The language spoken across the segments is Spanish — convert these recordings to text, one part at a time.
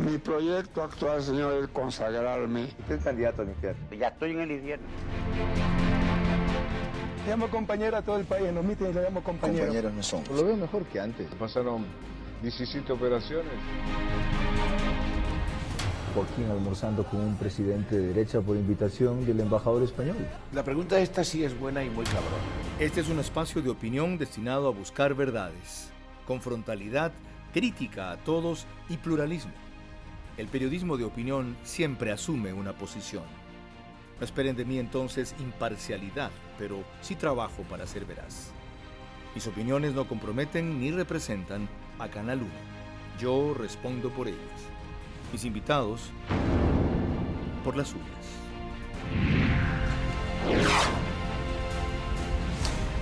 Mi proyecto actual, señor, es consagrarme. Usted es candidato al infierno. Ya estoy en el infierno. Llamo compañero a todo el país, en los mítines le llamo compañero. Compañeros no somos. Lo veo mejor que antes. Pasaron 17 operaciones. Joaquín almorzando con un presidente de derecha por invitación del embajador español. La pregunta esta sí es buena y muy cabrón. Este es un espacio de opinión destinado a buscar verdades, con frontalidad, crítica a todos y pluralismo. El periodismo de opinión siempre asume una posición. No esperen de mí entonces imparcialidad, pero sí trabajo para ser veraz. Mis opiniones no comprometen ni representan a Canal 1. Yo respondo por ellas. Mis invitados, por las suyas.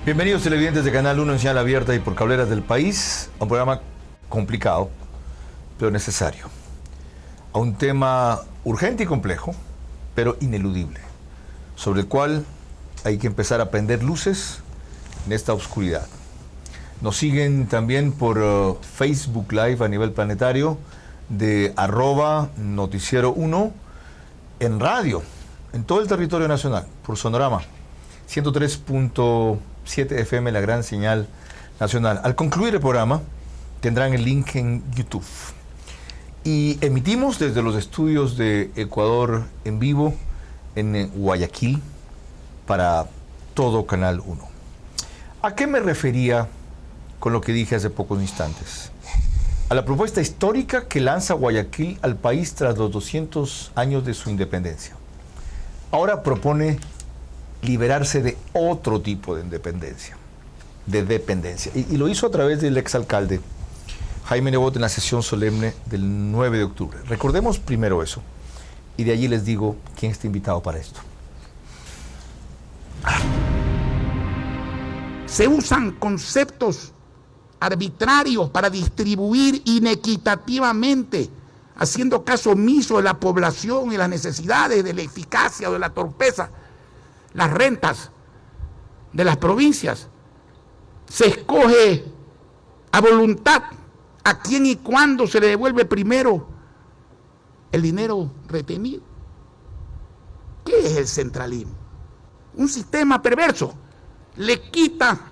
Bienvenidos televidentes de Canal 1 en señal abierta y por cableras del país a un programa complicado, pero necesario. A un tema urgente y complejo, pero ineludible, sobre el cual hay que empezar a prender luces en esta oscuridad. Nos siguen también por Facebook Live a nivel planetario de @noticiero1 en radio, en todo el territorio nacional, por Sonorama, 103.7 FM, la gran señal nacional. Al concluir el programa, tendrán el link en YouTube. Y emitimos desde los estudios de Ecuador en vivo, en Guayaquil, para todo Canal 1. ¿A qué me refería con lo que dije hace pocos instantes? A la propuesta histórica que lanza Guayaquil al país tras los 200 años de su independencia. Ahora propone liberarse de otro tipo de independencia, de dependencia. Y lo hizo a través del exalcalde Jaime Nebot en la sesión solemne del 9 de octubre. Recordemos primero eso, y de allí les digo quién está invitado para esto. Se usan conceptos arbitrarios para distribuir inequitativamente, haciendo caso omiso de la población y las necesidades, de la eficacia o de la torpeza, las rentas de las provincias. Se escoge a voluntad a quién y cuándo se le devuelve primero el dinero retenido. ¿Qué es el centralismo? Un sistema perverso. Le quita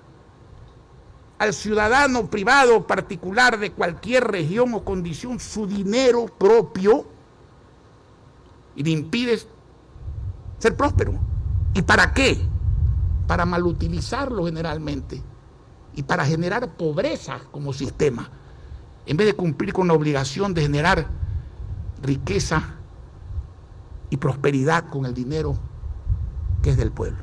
al ciudadano privado particular de cualquier región o condición su dinero propio y le impide ser próspero. ¿Y para qué? Para malutilizarlo generalmente y para generar pobreza como sistema, en vez de cumplir con la obligación de generar riqueza y prosperidad con el dinero que es del pueblo.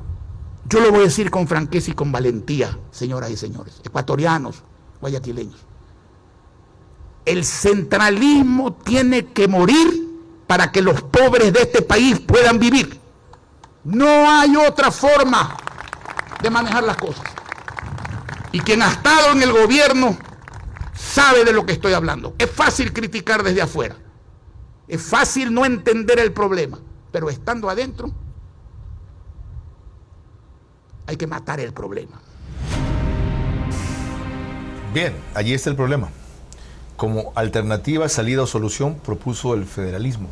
Yo lo voy a decir con franqueza y con valentía, señoras y señores, ecuatorianos, guayaquileños. El centralismo tiene que morir para que los pobres de este país puedan vivir. No hay otra forma de manejar las cosas. Y quien ha estado en el gobierno sabe de lo que estoy hablando. Es fácil criticar desde afuera. Es fácil no entender el problema. Pero estando adentro, hay que matar el problema. Bien, allí está el problema. Como alternativa, salida o solución, propuso el federalismo.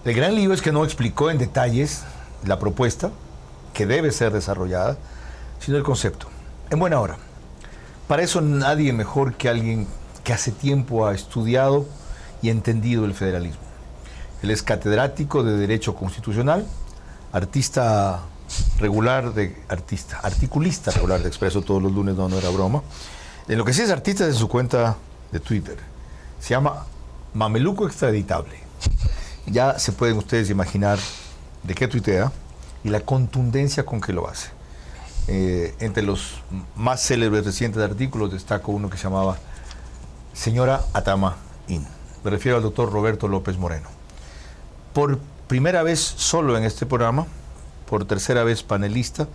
El gran lío es que no explicó en detalles la propuesta, que debe ser desarrollada, sino el concepto. En buena hora. Para eso nadie mejor que alguien que hace tiempo ha estudiado y entendido el federalismo. Él es catedrático de Derecho Constitucional, articulista regular de Expreso todos los lunes, no era broma. En lo que sí es artista es en su cuenta de Twitter. Se llama Mameluco Extraditable. Ya se pueden ustedes imaginar de qué tuitea y la contundencia con que lo hace. Entre los más célebres recientes artículos destaco uno que se llamaba Señora Atama In. Me refiero al doctor Roberto López Moreno. Por primera vez solo en este programa, por tercera vez panelista,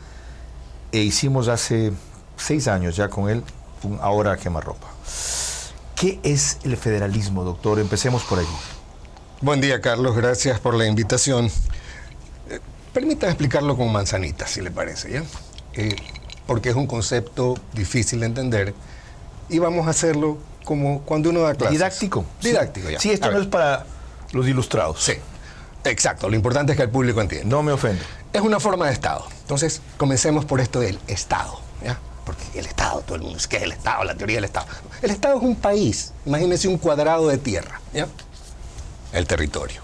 e hicimos hace 6 años ya con él un Ahora a Quemarropa. ¿Qué es el federalismo, doctor? Empecemos por allí. Buen día, Carlos. Gracias por la invitación. Permítame explicarlo con manzanitas, si le parece, ¿ya? Porque es un concepto difícil de entender y vamos a hacerlo como cuando uno da clases. Didáctico. Didáctico, ya. Sí, esto A no ver. es para los ilustrados. Sí, exacto. Lo importante es que el público entienda. No me ofendo. Es una forma de Estado. Entonces, comencemos por esto del Estado, ¿ya? Porque el Estado, todo el mundo dice, ¿qué es el Estado? La teoría del Estado. El Estado es un país. Imagínense un cuadrado de tierra, ¿ya? El territorio.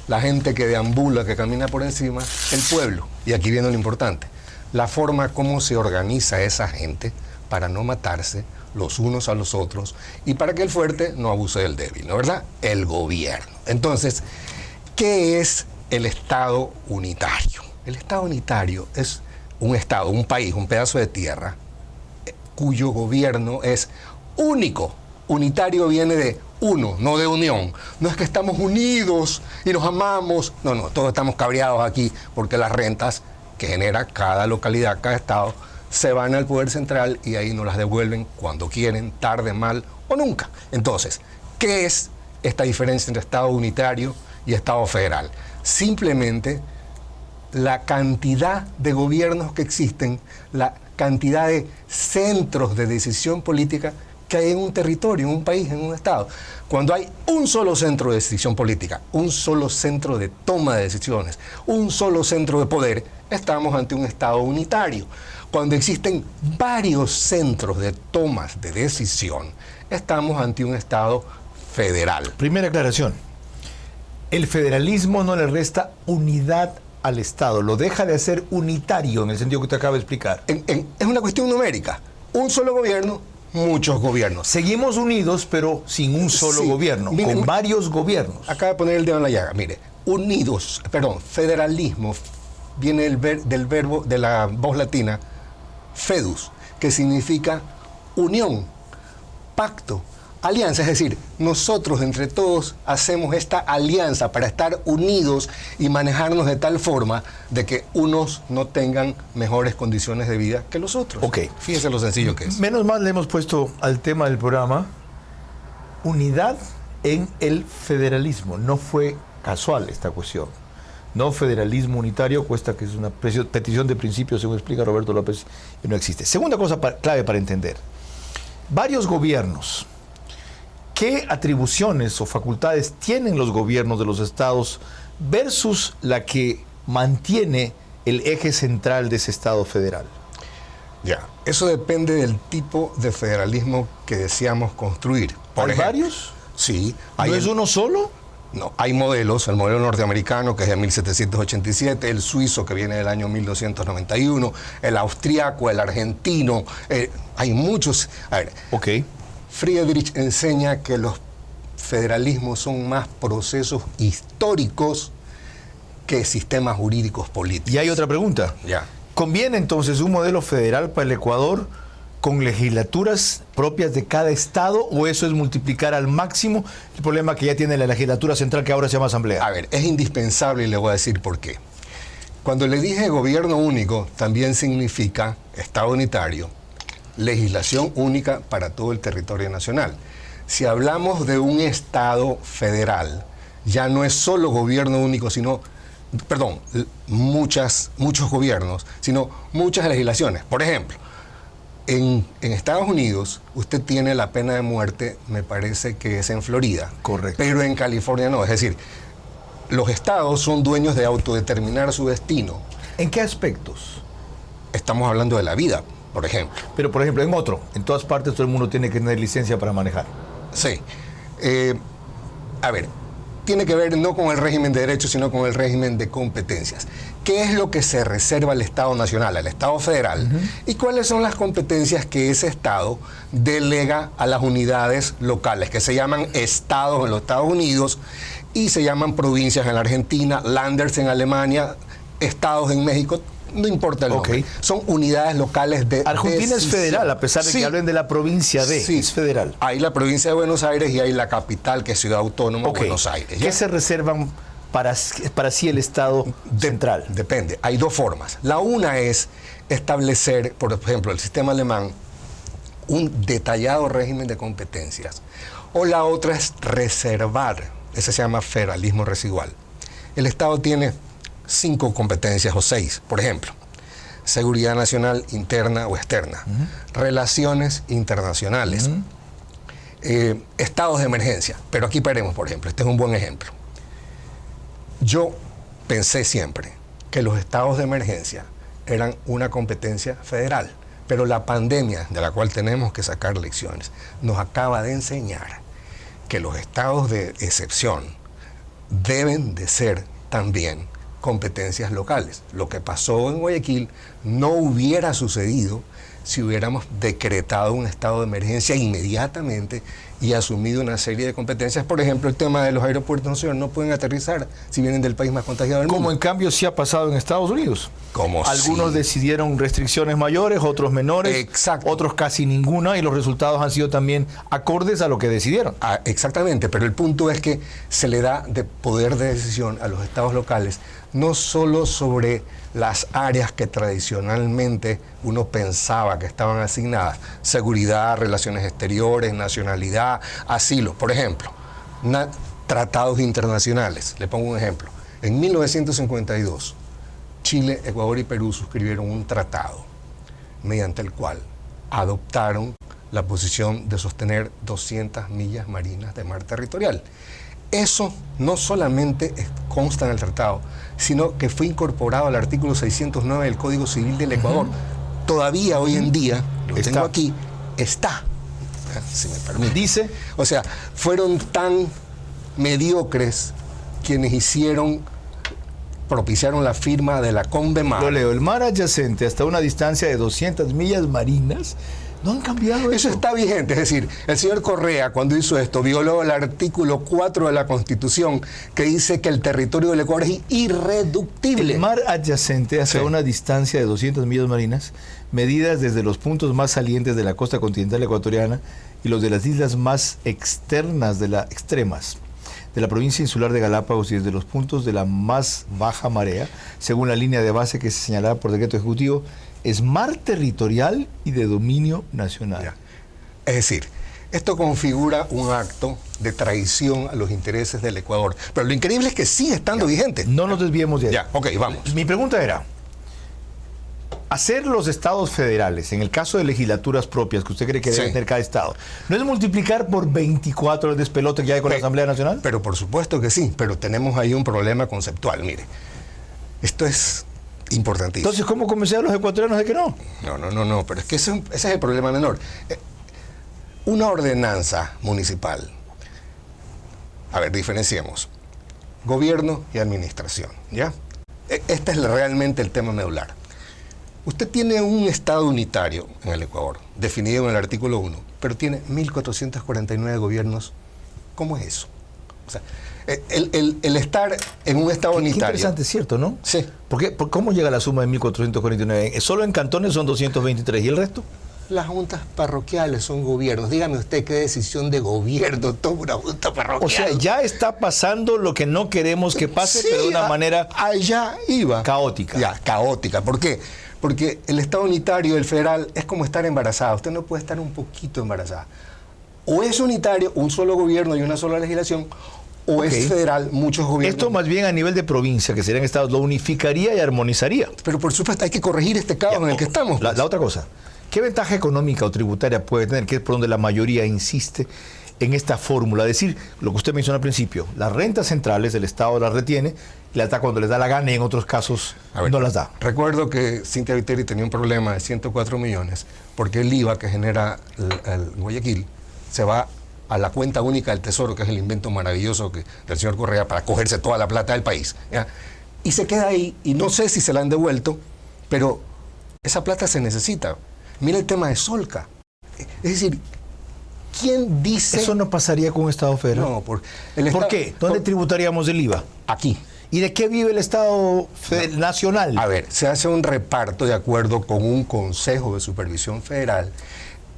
La gente que deambula, que camina por encima, el pueblo. Y aquí viene lo importante. La forma como se organiza esa gente para no matarse los unos a los otros y para que el fuerte no abuse del débil, ¿no es verdad? El gobierno. Entonces, ¿qué es el Estado unitario? El Estado unitario es un Estado, un país, un pedazo de tierra cuyo gobierno es único. Unitario viene de uno, no de unión. No es que estamos unidos y nos amamos. No, todos estamos cabreados aquí porque las rentas que genera cada localidad, cada estado, se van al poder central y ahí nos las devuelven cuando quieren, tarde, mal o nunca. Entonces, ¿qué es esta diferencia entre Estado unitario y Estado federal? Simplemente la cantidad de gobiernos que existen, la cantidad de centros de decisión política que hay en un territorio, en un país, en un estado. Cuando hay un solo centro de decisión política, un solo centro de toma de decisiones, un solo centro de poder, estamos ante un Estado unitario. Cuando existen varios centros de tomas de decisión, estamos ante un Estado federal. Primera aclaración. El federalismo no le resta unidad al Estado, lo deja de hacer unitario en el sentido que usted acaba de explicar. Es una cuestión numérica. Un solo gobierno, muchos gobiernos. Seguimos unidos, pero sin un solo gobierno, Miren, con varios gobiernos. Acaba de poner el dedo en la llaga. Mire, federalismo viene del verbo, de la voz latina, fedus, que significa unión, pacto, alianza. Es decir, nosotros entre todos hacemos esta alianza para estar unidos y manejarnos de tal forma de que unos no tengan mejores condiciones de vida que los otros. Ok. Fíjese lo sencillo que es. Menos mal le hemos puesto al tema del programa unidad en el federalismo. No fue casual esta cuestión. No federalismo unitario, cuesta que es una petición de principio, según explica Roberto López, y no existe. Segunda cosa clave para entender. Varios gobiernos. ¿Qué atribuciones o facultades tienen los gobiernos de los estados versus la que mantiene el eje central de ese estado federal? Ya, eso depende del tipo de federalismo que deseamos construir. ¿Hay varios? Sí. ¿No es uno solo? No, hay modelos, el modelo norteamericano que es de 1787, el suizo que viene del año 1291, el austriaco, el argentino, hay muchos. A ver, Friedrich enseña que los federalismos son más procesos históricos que sistemas jurídicos políticos. Y hay otra pregunta. Ya. ¿Conviene entonces un modelo federal para el Ecuador con legislaturas propias de cada estado o eso es multiplicar al máximo el problema que ya tiene la legislatura central que ahora se llama asamblea? A ver, es indispensable y le voy a decir por qué. Cuando le dije gobierno único, también significa Estado unitario, legislación única para todo el territorio nacional. Si hablamos de un Estado federal, ya no es solo gobierno único, sino, muchos gobiernos, sino muchas legislaciones. Por ejemplo, en Estados Unidos, usted tiene la pena de muerte, me parece que es en Florida. Correcto. Pero en California no. Es decir, los estados son dueños de autodeterminar su destino. ¿En qué aspectos? Estamos hablando de la vida, por ejemplo. Pero, por ejemplo, en todas partes todo el mundo tiene que tener licencia para manejar. Sí. A ver, tiene que ver no con el régimen de derechos, sino con el régimen de competencias. ¿Qué es lo que se reserva al Estado nacional, al Estado federal? ¿Y cuáles son las competencias que ese Estado delega a las unidades locales, que se llaman estados en los Estados Unidos y se llaman provincias en la Argentina, Landers en Alemania, estados en México? No importa el nombre. Son unidades locales de Argentina es federal, a pesar de que hablen de la provincia de, es federal. Hay la provincia de Buenos Aires y hay la capital, que es Ciudad Autónoma, Buenos Aires. ¿Qué se reservan para sí el Estado central? Depende. Hay dos formas. La una es establecer, por ejemplo, el sistema alemán, un detallado régimen de competencias. O la otra es reservar. Ese se llama federalismo residual. El Estado tiene 5 competencias o 6, por ejemplo, seguridad nacional interna o externa, relaciones internacionales, estados de emergencia. Pero aquí paremos, por ejemplo. Este es un buen ejemplo. Yo pensé siempre que los estados de emergencia eran una competencia federal, pero la pandemia, de la cual tenemos que sacar lecciones, nos acaba de enseñar que los estados de excepción deben de ser también competencias locales. Lo que pasó en Guayaquil no hubiera sucedido si hubiéramos decretado un estado de emergencia inmediatamente y asumido una serie de competencias. Por ejemplo, el tema de los aeropuertos nacionales no pueden aterrizar si vienen del país más contagiado del mundo. Como en cambio sí ha pasado en Estados Unidos. Como algunos sí. Decidieron restricciones mayores, otros menores, Exacto. Otros casi ninguna, y los resultados han sido también acordes a lo que decidieron. Exactamente, pero el punto es que se le da de poder de decisión a los estados locales, no solo sobre las áreas que tradicionalmente uno pensaba que estaban asignadas: seguridad, relaciones exteriores, nacionalidad, asilo. Por ejemplo, tratados internacionales. Le pongo un ejemplo. En 1952, Chile, Ecuador y Perú suscribieron un tratado mediante el cual adoptaron la posición de sostener 200 millas marinas de mar territorial. Eso no solamente consta en el tratado, sino que fue incorporado al artículo 609 del Código Civil del Ecuador. Todavía hoy en día, lo tengo aquí, está, si me permite. Dice, o sea, fueron tan mediocres quienes propiciaron la firma de la CONVEMAR. Lo leo: el mar adyacente hasta una distancia de 200 millas marinas. No han cambiado eso. Eso está vigente. Es decir, el señor Correa, cuando hizo esto, violó el artículo 4 de la Constitución, que dice que el territorio del Ecuador es irreductible. El mar adyacente hasta una distancia de 200 millas marinas, medidas desde los puntos más salientes de la costa continental ecuatoriana y los de las islas más externas extremas de la provincia insular de Galápagos, y desde los puntos de la más baja marea, según la línea de base que se señalaba por decreto ejecutivo, es mar territorial y de dominio nacional. Ya. Es decir, esto configura un acto de traición a los intereses del Ecuador. Pero lo increíble es que sigue estando vigente. No nos desviemos de ahí. Ya, ok, vamos. Mi pregunta era: hacer los estados federales, en el caso de legislaturas propias que usted cree que debe tener cada estado, ¿no es multiplicar por 24 el despelote que hay con la Asamblea Nacional? Pero por supuesto que sí, pero tenemos ahí un problema conceptual. Mire, esto es importantísimo. Entonces, ¿cómo convencer a los ecuatorianos de que no? No, pero es que ese es el problema menor. Una ordenanza municipal. A ver, diferenciemos gobierno y administración, ¿ya? Este es realmente el tema medular. Usted tiene un estado unitario en el Ecuador, definido en el artículo 1, pero tiene 1.449 gobiernos. ¿Cómo es eso? O sea, el estar en un estado unitario... Qué interesante, ¿cierto, no? Sí. ¿Cómo llega la suma de 1.449? Solo en cantones son 223, ¿y el resto? Las juntas parroquiales son gobiernos. Dígame usted qué decisión de gobierno toma una junta parroquial. O sea, ya está pasando lo que no queremos que pase, sí, pero de una manera... Allá iba. Caótica. Ya, caótica. ¿Por qué? Porque el estado unitario, el federal, es como estar embarazada. Usted no puede estar un poquito embarazada. O es unitario, un solo gobierno y una sola legislación, o es federal, muchos gobiernos. Esto más bien a nivel de provincia, que serían estados, lo unificaría y armonizaría. Pero por supuesto hay que corregir este caos en el que estamos. La otra cosa, ¿qué ventaja económica o tributaria puede tener, que es por donde la mayoría insiste en esta fórmula? Es decir, lo que usted mencionó al principio, las rentas centrales el Estado las retiene, las da cuando les da la gana, y en otros casos no las da. Recuerdo que Cintia Viteri tenía un problema de 104 millones, porque el IVA que genera el Guayaquil se va a la cuenta única del Tesoro, que es el invento maravilloso del señor Correa para cogerse toda la plata del país, ¿ya? Y se queda ahí, y no sé si se la han devuelto, pero esa plata se necesita. Mira el tema de Solca. Es decir, ¿quién dice...? Eso no pasaría con un Estado federal. No, ¿Por qué? ¿Dónde tributaríamos el IVA? Aquí. ¿Y de qué vive el Estado nacional? A ver, se hace un reparto de acuerdo con un Consejo de Supervisión Federal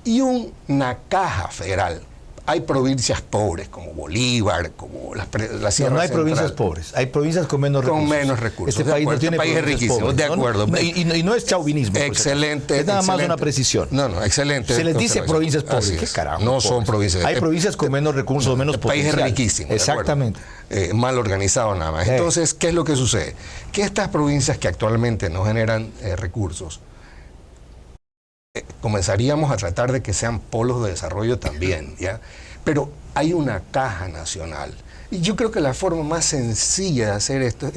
y una caja federal. Hay provincias pobres como Bolívar, como la Sierra Central. No hay provincias pobres, hay provincias con menos recursos. Con menos recursos. Este país no tiene país es riquísimo, pobres, de acuerdo. Y no es chauvinismo. Excelente. Es nada más una precisión. No, excelente. Se les dice provincias pobres. ¿Qué carajo? No son provincias. Hay provincias con menos recursos, menos potencial. El país es riquísimo. Exactamente. Mal organizado nada más. Entonces, ¿qué es lo que sucede? Que estas provincias que actualmente no generan recursos, comenzaríamos a tratar de que sean polos de desarrollo también, ¿ya? Pero hay una caja nacional. Y yo creo que la forma más sencilla de hacer esto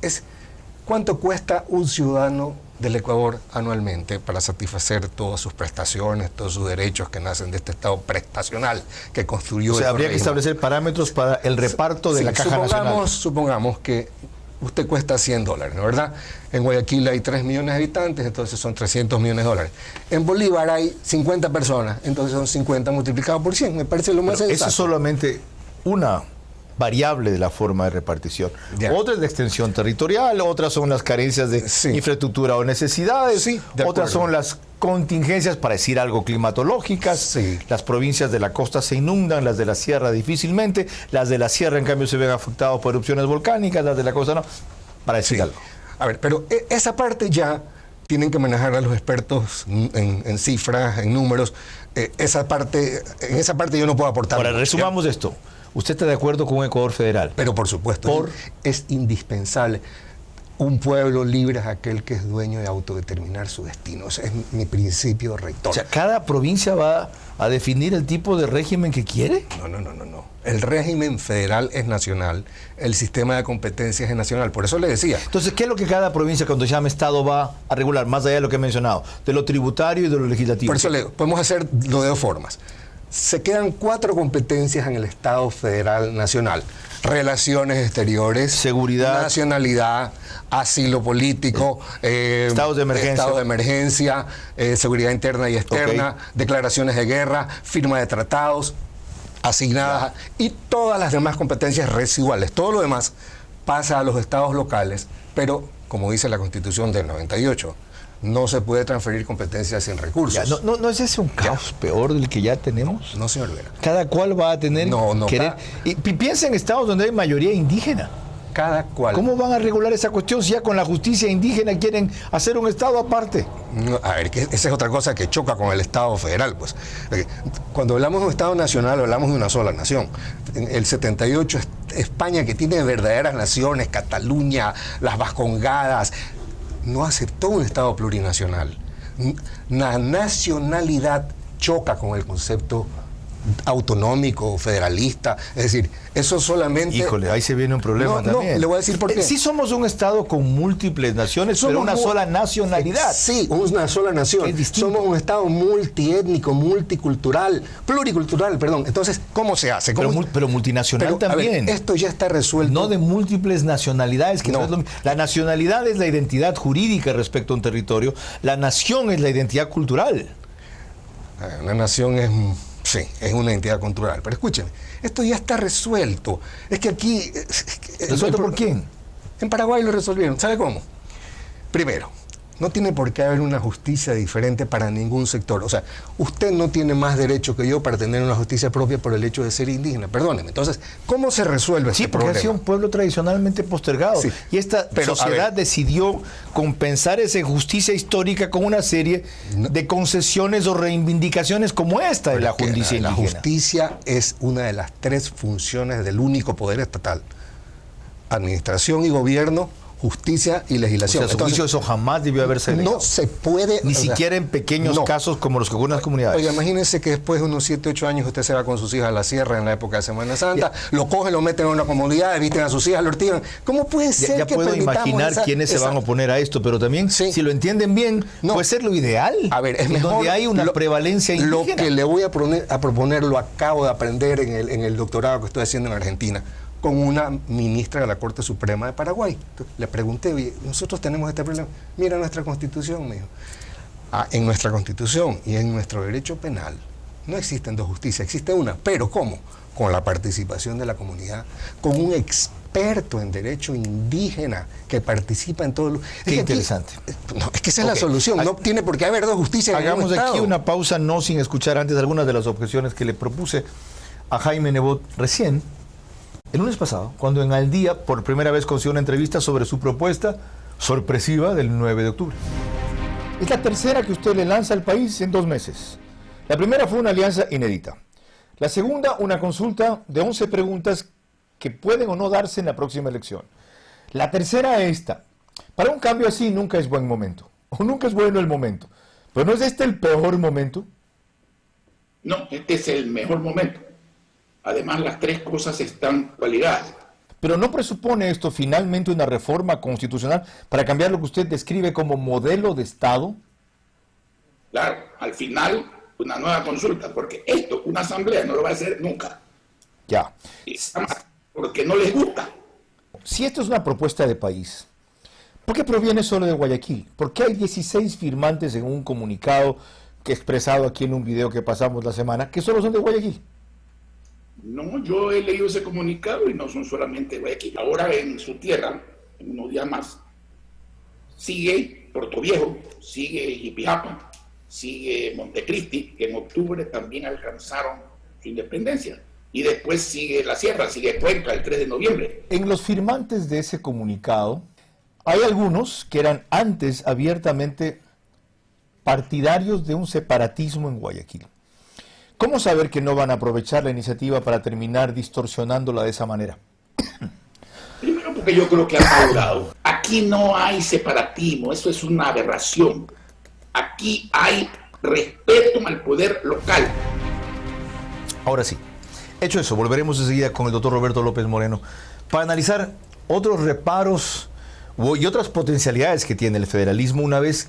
es ¿cuánto cuesta un ciudadano del Ecuador anualmente para satisfacer todas sus prestaciones, todos sus derechos que nacen de este Estado prestacional que construyó? O sea, habría que establecer parámetros para el reparto de la caja nacional. Supongamos que usted cuesta $100, ¿no? ¿Verdad? En Guayaquil hay 3 millones de habitantes, entonces son 300 millones de dólares. En Bolívar hay 50 personas, entonces son 50 multiplicado por 100. Me parece lo más sensato. Eso es solamente una variable de la forma de repartición. Ya. Otra es la extensión territorial, otras son las carencias de infraestructura o necesidades, otras son las contingencias, para decir algo, climatológicas. Las provincias de la costa se inundan, las de la sierra difícilmente, las de la sierra en cambio se ven afectadas por erupciones volcánicas, las de la costa no, para decir algo. A ver, pero esa parte ya tienen que manejar a los expertos en cifras, en números. En esa parte yo no puedo aportar. Ahora, resumamos esto. ¿Usted está de acuerdo con un Ecuador federal? Pero por supuesto, es indispensable. Un pueblo libre es aquel que es dueño de autodeterminar su destino. Ese es mi principio rector. O sea, ¿cada provincia va a definir el tipo de régimen que quiere? No. El régimen federal es nacional, el sistema de competencias es nacional, por eso le decía. Entonces, ¿qué es lo que cada provincia, cuando se llama Estado, va a regular, más allá de lo que he mencionado, de lo tributario y de lo legislativo? Por eso le digo, podemos hacerlo de dos formas. Se quedan 4 competencias en el Estado federal nacional: relaciones exteriores, seguridad, nacionalidad, asilo político, estados de emergencia, seguridad interna y externa, declaraciones de guerra, firma de tratados asignadas y todas las demás competencias residuales. Todo lo demás pasa a los estados locales, pero como dice la Constitución del 98, no se puede transferir competencias sin recursos. Ya, ¿No es ese un caos peor del que ya tenemos? No, señor Vera. Cada cual va a tener querer. Y piensa en estados donde hay mayoría indígena. Cada cual. ¿Cómo van a regular esa cuestión si ya con la justicia indígena quieren hacer un estado aparte? No, a ver, que esa es otra cosa que choca con el Estado federal, pues. Cuando hablamos de un Estado nacional, hablamos de una sola nación. En el 78, España, que tiene verdaderas naciones, Cataluña, las Vascongadas, no aceptó un Estado plurinacional. La nacionalidad choca con el concepto autonómico, federalista, es decir, eso solamente... Híjole, ahí se viene un problema también. No, le voy a decir por qué. Sí somos un Estado con múltiples naciones, pero una sola nacionalidad. Sí, una sola nación. Somos un Estado multiétnico, multicultural, pluricultural, perdón. Entonces, ¿cómo se hace? Pero multinacional también. A ver, esto ya está resuelto. No de múltiples nacionalidades. Que no es la nacionalidad es la identidad jurídica respecto a un territorio. La nación es la identidad cultural. Una nación es... Sí, es una entidad cultural. Pero escúcheme, esto ya está resuelto. Es que aquí... ¿Resuelto por quién? En Paraguay lo resolvieron. ¿Sabe cómo? Primero, no tiene por qué haber una justicia diferente para ningún sector. O sea, usted no tiene más derecho que yo para tener una justicia propia por el hecho de ser indígena. Perdóneme. Entonces, ¿cómo se resuelve este problema? Sí, porque ha sido un pueblo tradicionalmente postergado. Sí. Y esta sociedad decidió compensar esa injusticia histórica con una serie de concesiones o reivindicaciones como esta de la justicia indígena. La justicia es una de las 3 funciones del único poder estatal: administración y gobierno, justicia y legislación. O sea, juicio eso jamás debió haberse negado. No se puede... Ni siquiera en pequeños casos como los que ocurren en las comunidades. Oiga, imagínense que después de unos 7, 8 años usted se va con sus hijas a la sierra en la época de Semana Santa, lo cogen, lo meten en una comunidad, visten a sus hijas, lo ortigan. ¿Cómo puede ser ya que puedo imaginar quiénes se van a oponer a esto, pero también, si lo entienden bien, puede ser lo ideal. A ver, es mejor... Donde hay una prevalencia indígena. Lo que le voy a proponer lo acabo de aprender en el doctorado que estoy haciendo en Argentina, con una ministra de la Corte Suprema de Paraguay. Entonces, le pregunté, oye, nosotros tenemos este problema. Mira nuestra Constitución, me dijo. En nuestra Constitución y en nuestro derecho penal no existen 2 justicias, existe una. ¿Pero cómo? Con la participación de la comunidad, con un experto en derecho indígena que participa en todo lo... Qué interesante. Es que esa es la solución. No tiene por qué haber 2 justicias en Hagamos ningún aquí estado. una pausa, no sin escuchar antes algunas de las objeciones que le propuse a Jaime Nebot recién, el lunes pasado, cuando en Al Día por primera vez concedió una entrevista sobre su propuesta sorpresiva del 9 de octubre. Es la tercera que usted le lanza al país en 2 meses. La primera fue una alianza inédita. La segunda, una consulta de 11 preguntas que pueden o no darse en la próxima elección. La tercera, esta. Para un cambio así nunca es buen momento, o nunca es bueno el momento. ¿Pero no es este el peor momento? No, este es el mejor momento. Además, las tres cosas están ligadas. ¿Pero no presupone esto finalmente una reforma constitucional para cambiar lo que usted describe como modelo de Estado? Claro, al final, una nueva consulta, porque esto, una asamblea no lo va a hacer nunca. Ya. Porque no les gusta. Si esto es una propuesta de país, ¿por qué proviene solo de Guayaquil? ¿Por qué hay 16 firmantes en un comunicado que he expresado aquí en un video que pasamos la semana, que solo son de Guayaquil? No, yo he leído ese comunicado y no son solamente de Guayaquil. Ahora en su tierra, en unos días más, sigue Puerto Viejo, sigue Jipijapa, sigue Montecristi, que en octubre también alcanzaron su independencia. Y después sigue la sierra, sigue Cuenca el 3 de noviembre. En los firmantes de ese comunicado hay algunos que eran antes abiertamente partidarios de un separatismo en Guayaquil. ¿Cómo saber que no van a aprovechar la iniciativa para terminar distorsionándola de esa manera? Primero porque yo creo que han madurado. Aquí no hay separatismo, eso es una aberración. Aquí hay respeto al poder local. Ahora sí, hecho eso, volveremos enseguida con el doctor Roberto López Moreno para analizar otros reparos y otras potencialidades que tiene el federalismo una vez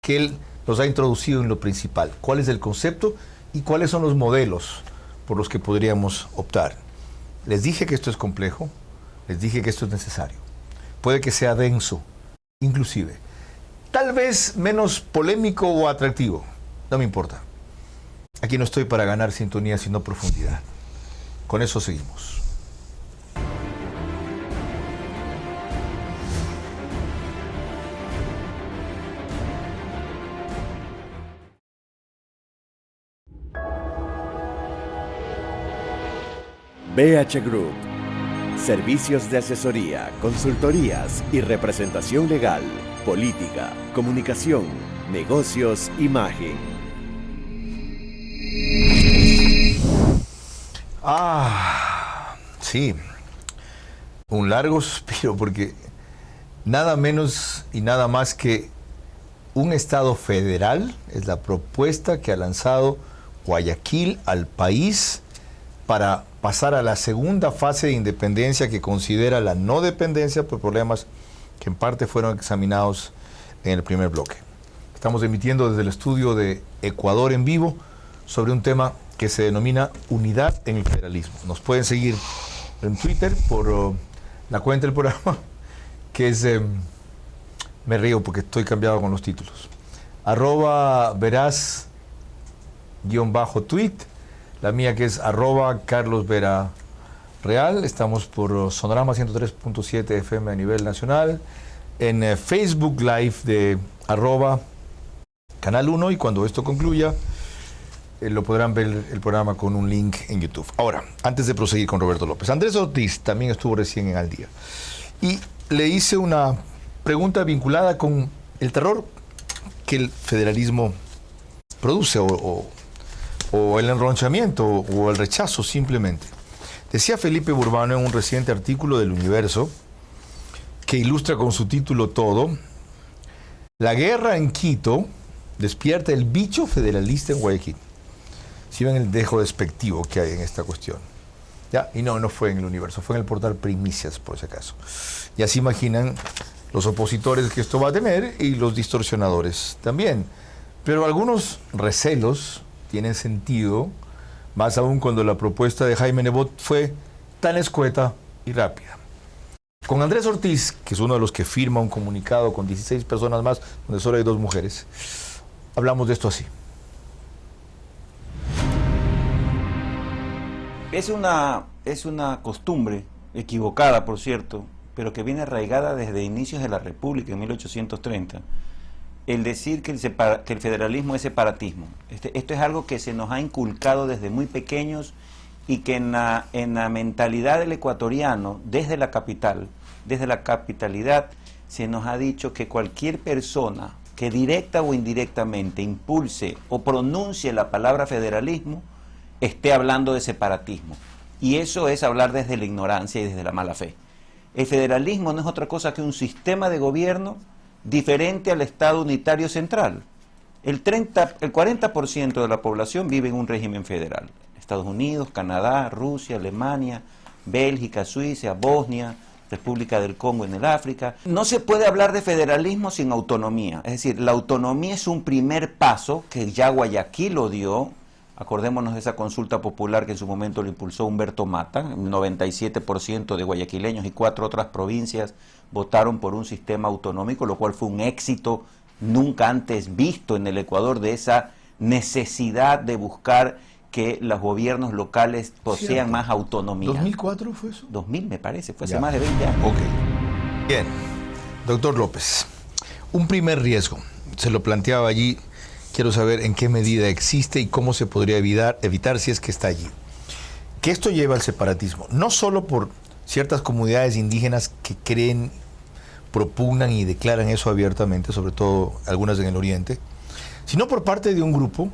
que él los ha introducido en lo principal. ¿Cuál es el concepto y cuáles son los modelos por los que podríamos optar? Les dije que esto es complejo, les dije que esto es necesario. Puede que sea denso, inclusive. Tal vez menos polémico o atractivo, no me importa. Aquí no estoy para ganar sintonía, sino profundidad. Con eso seguimos. BH Group. Servicios de asesoría, consultorías y representación legal, política, comunicación, negocios, imagen. Sí. Un largo suspiro porque nada menos y nada más que un Estado federal es la propuesta que ha lanzado Guayaquil al país para pasar a la segunda fase de independencia que considera la no dependencia por problemas que en parte fueron examinados en el primer bloque. Estamos emitiendo desde el estudio de Ecuador en vivo sobre un tema que se denomina unidad en el federalismo. Nos pueden seguir en Twitter por la cuenta del programa, que es, me río porque estoy cambiado con los títulos, @veraz_tweet, la mía que es @carlosverareal. Estamos por Sonorama 103.7 FM a nivel nacional, en Facebook Live de @Canal 1, y cuando esto concluya lo podrán ver el programa con un link en YouTube. Ahora, antes de proseguir con Roberto López, Andrés Ortiz también estuvo recién en Al Día y le hice una pregunta vinculada con el terror que el federalismo produce o el enronchamiento o el rechazo simplemente. Decía Felipe Burbano en un reciente artículo del Universo que ilustra con su título todo: la guerra en Quito despierta el bicho federalista en Guayaquil. Si ven el dejo despectivo que hay en esta cuestión. ¿Ya? Y no fue en el Universo, fue en el portal Primicias, por si acaso. Ya se imaginan los opositores que esto va a tener y los distorsionadores también. Pero algunos recelos tienen sentido, más aún cuando la propuesta de Jaime Nebot fue tan escueta y rápida. Con Andrés Ortiz, que es uno de los que firma un comunicado con 16 personas más, donde solo hay 2 mujeres, hablamos de esto así. Es una costumbre equivocada, por cierto, pero que viene arraigada desde inicios de la República en 1830, el decir que el federalismo es separatismo. Esto es algo que se nos ha inculcado desde muy pequeños y que en la mentalidad del ecuatoriano, desde la capitalidad, se nos ha dicho que cualquier persona que directa o indirectamente impulse o pronuncie la palabra federalismo esté hablando de separatismo. Y eso es hablar desde la ignorancia y desde la mala fe. El federalismo no es otra cosa que un sistema de gobierno diferente al Estado unitario central. El 40% de la población vive en un régimen federal. Estados Unidos, Canadá, Rusia, Alemania, Bélgica, Suiza, Bosnia, República del Congo en el África. No se puede hablar de federalismo sin autonomía. Es decir, la autonomía es un primer paso que ya Guayaquil lo dio. Acordémonos de esa consulta popular que en su momento lo impulsó Humberto Mata. El 97% de guayaquileños y 4 otras provincias votaron por un sistema autonómico, lo cual fue un éxito nunca antes visto en el Ecuador, de esa necesidad de buscar que los gobiernos locales posean más autonomía. ¿2004 fue eso? 2000 me parece, fue hace más de 20 años. Ok. Bien, doctor López, un primer riesgo, se lo planteaba allí, quiero saber en qué medida existe y cómo se podría evitar si es que está allí. Que esto lleva al separatismo, no solo por ciertas comunidades indígenas que creen, propugnan y declaran eso abiertamente, sobre todo algunas en el oriente, sino por parte de un grupo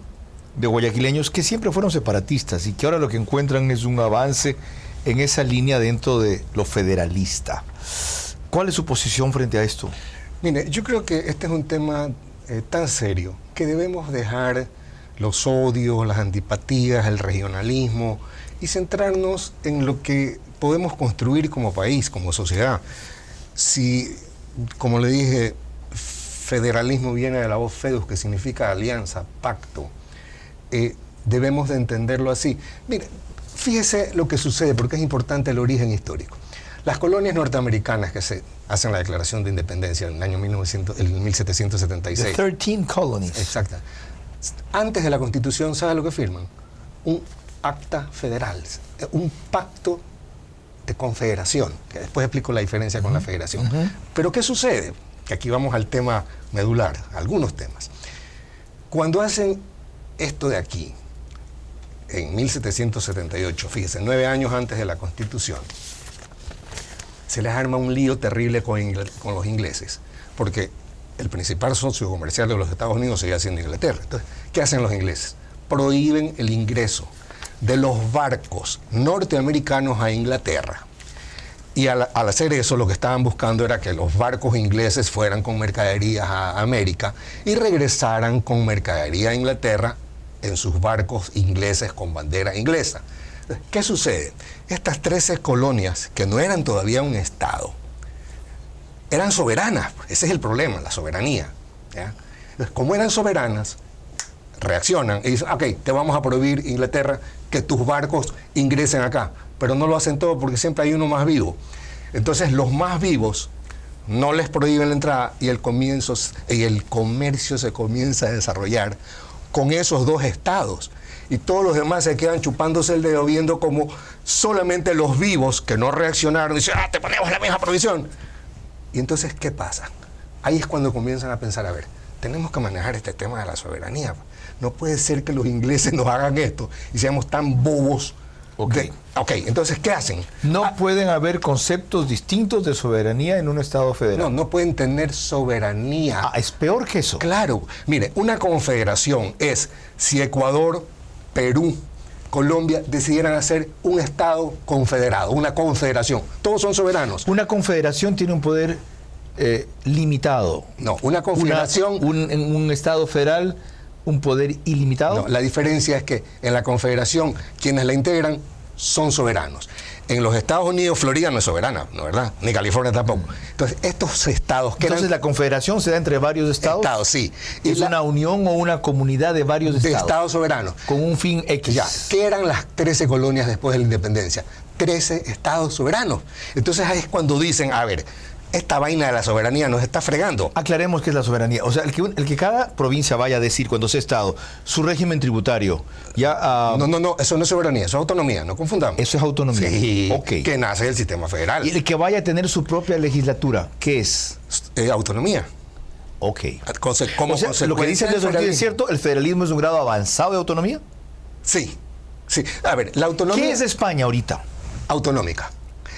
de guayaquileños que siempre fueron separatistas y que ahora lo que encuentran es un avance en esa línea dentro de lo federalista. ¿Cuál es su posición frente a esto? Mire, yo creo que este es un tema tan serio que debemos dejar los odios, las antipatías, el regionalismo y centrarnos en lo que podemos construir como país, como sociedad. Si, como le dije, federalismo viene de la voz fedus, que significa alianza, pacto, debemos de entenderlo así. Mire, fíjese lo que sucede, porque es importante el origen histórico. Las colonias norteamericanas que se hacen la declaración de independencia en el año 1776. The 13 colonies. Exacto. Antes de la Constitución, ¿sabe lo que firman? Un acta federal, un pacto de confederación, que después explico la diferencia con la federación. Pero ¿qué sucede? Que aquí vamos al tema medular, algunos temas. Cuando hacen esto de aquí, en 1778, fíjese, 9 años antes de la Constitución, se les arma un lío terrible con los ingleses, porque el principal socio comercial de los Estados Unidos seguía siendo Inglaterra. Entonces, ¿qué hacen los ingleses? Prohíben el ingreso de los barcos norteamericanos a Inglaterra. Y al hacer eso, lo que estaban buscando era que los barcos ingleses fueran con mercaderías a América y regresaran con mercadería a Inglaterra en sus barcos ingleses con bandera inglesa. ¿Qué sucede? Estas 13 colonias, que no eran todavía un estado, eran soberanas. Ese es el problema, la soberanía, ¿ya? Entonces, como eran soberanas, reaccionan y dicen, ok, te vamos a prohibir, Inglaterra, que tus barcos ingresen acá. Pero no lo hacen todo porque siempre hay uno más vivo. Entonces los más vivos no les prohíben la entrada y el comercio se comienza a desarrollar con esos dos estados. Y todos los demás se quedan chupándose el dedo viendo como solamente los vivos que no reaccionaron dicen, te ponemos la misma prohibición. Y entonces, ¿qué pasa? Ahí es cuando comienzan a pensar, a ver, tenemos que manejar este tema de la soberanía. No puede ser que los ingleses nos hagan esto y seamos tan bobos. Ok, entonces, ¿qué hacen? No pueden haber conceptos distintos de soberanía en un Estado federal. No pueden tener soberanía. Es peor que eso. Claro. Mire, una confederación es si Ecuador, Perú, Colombia decidieran hacer un Estado confederado, una confederación. Todos son soberanos. Una confederación tiene un poder limitado. No, una confederación... En un Estado federal, un poder ilimitado. No, la diferencia es que en la confederación quienes la integran son soberanos. En los Estados Unidos, Florida no es soberana, ¿no, verdad? Ni California tampoco. Entonces, estos estados... Entonces, ¿la confederación se da entre varios estados? Estados, sí. ¿Es una unión o una comunidad de varios estados? De estados soberanos. Con un fin X. Ya. ¿Qué eran las 13 colonias después de la independencia? 13 estados soberanos. Entonces, ahí es cuando dicen, a ver, esta vaina de la soberanía nos está fregando. Aclaremos qué es la soberanía. O sea, el que cada provincia vaya a decir cuando sea Estado, su régimen tributario, ya... No, eso no es soberanía, eso es autonomía, no confundamos. Eso es autonomía. Sí, okay. Que nace del sistema federal. Y el que vaya a tener su propia legislatura, ¿qué es? Autonomía. Ok. O sea, lo que dice el es cierto, ¿el federalismo es un grado avanzado de autonomía? Sí. A ver, la autonomía... ¿Qué es España ahorita? Autonómica.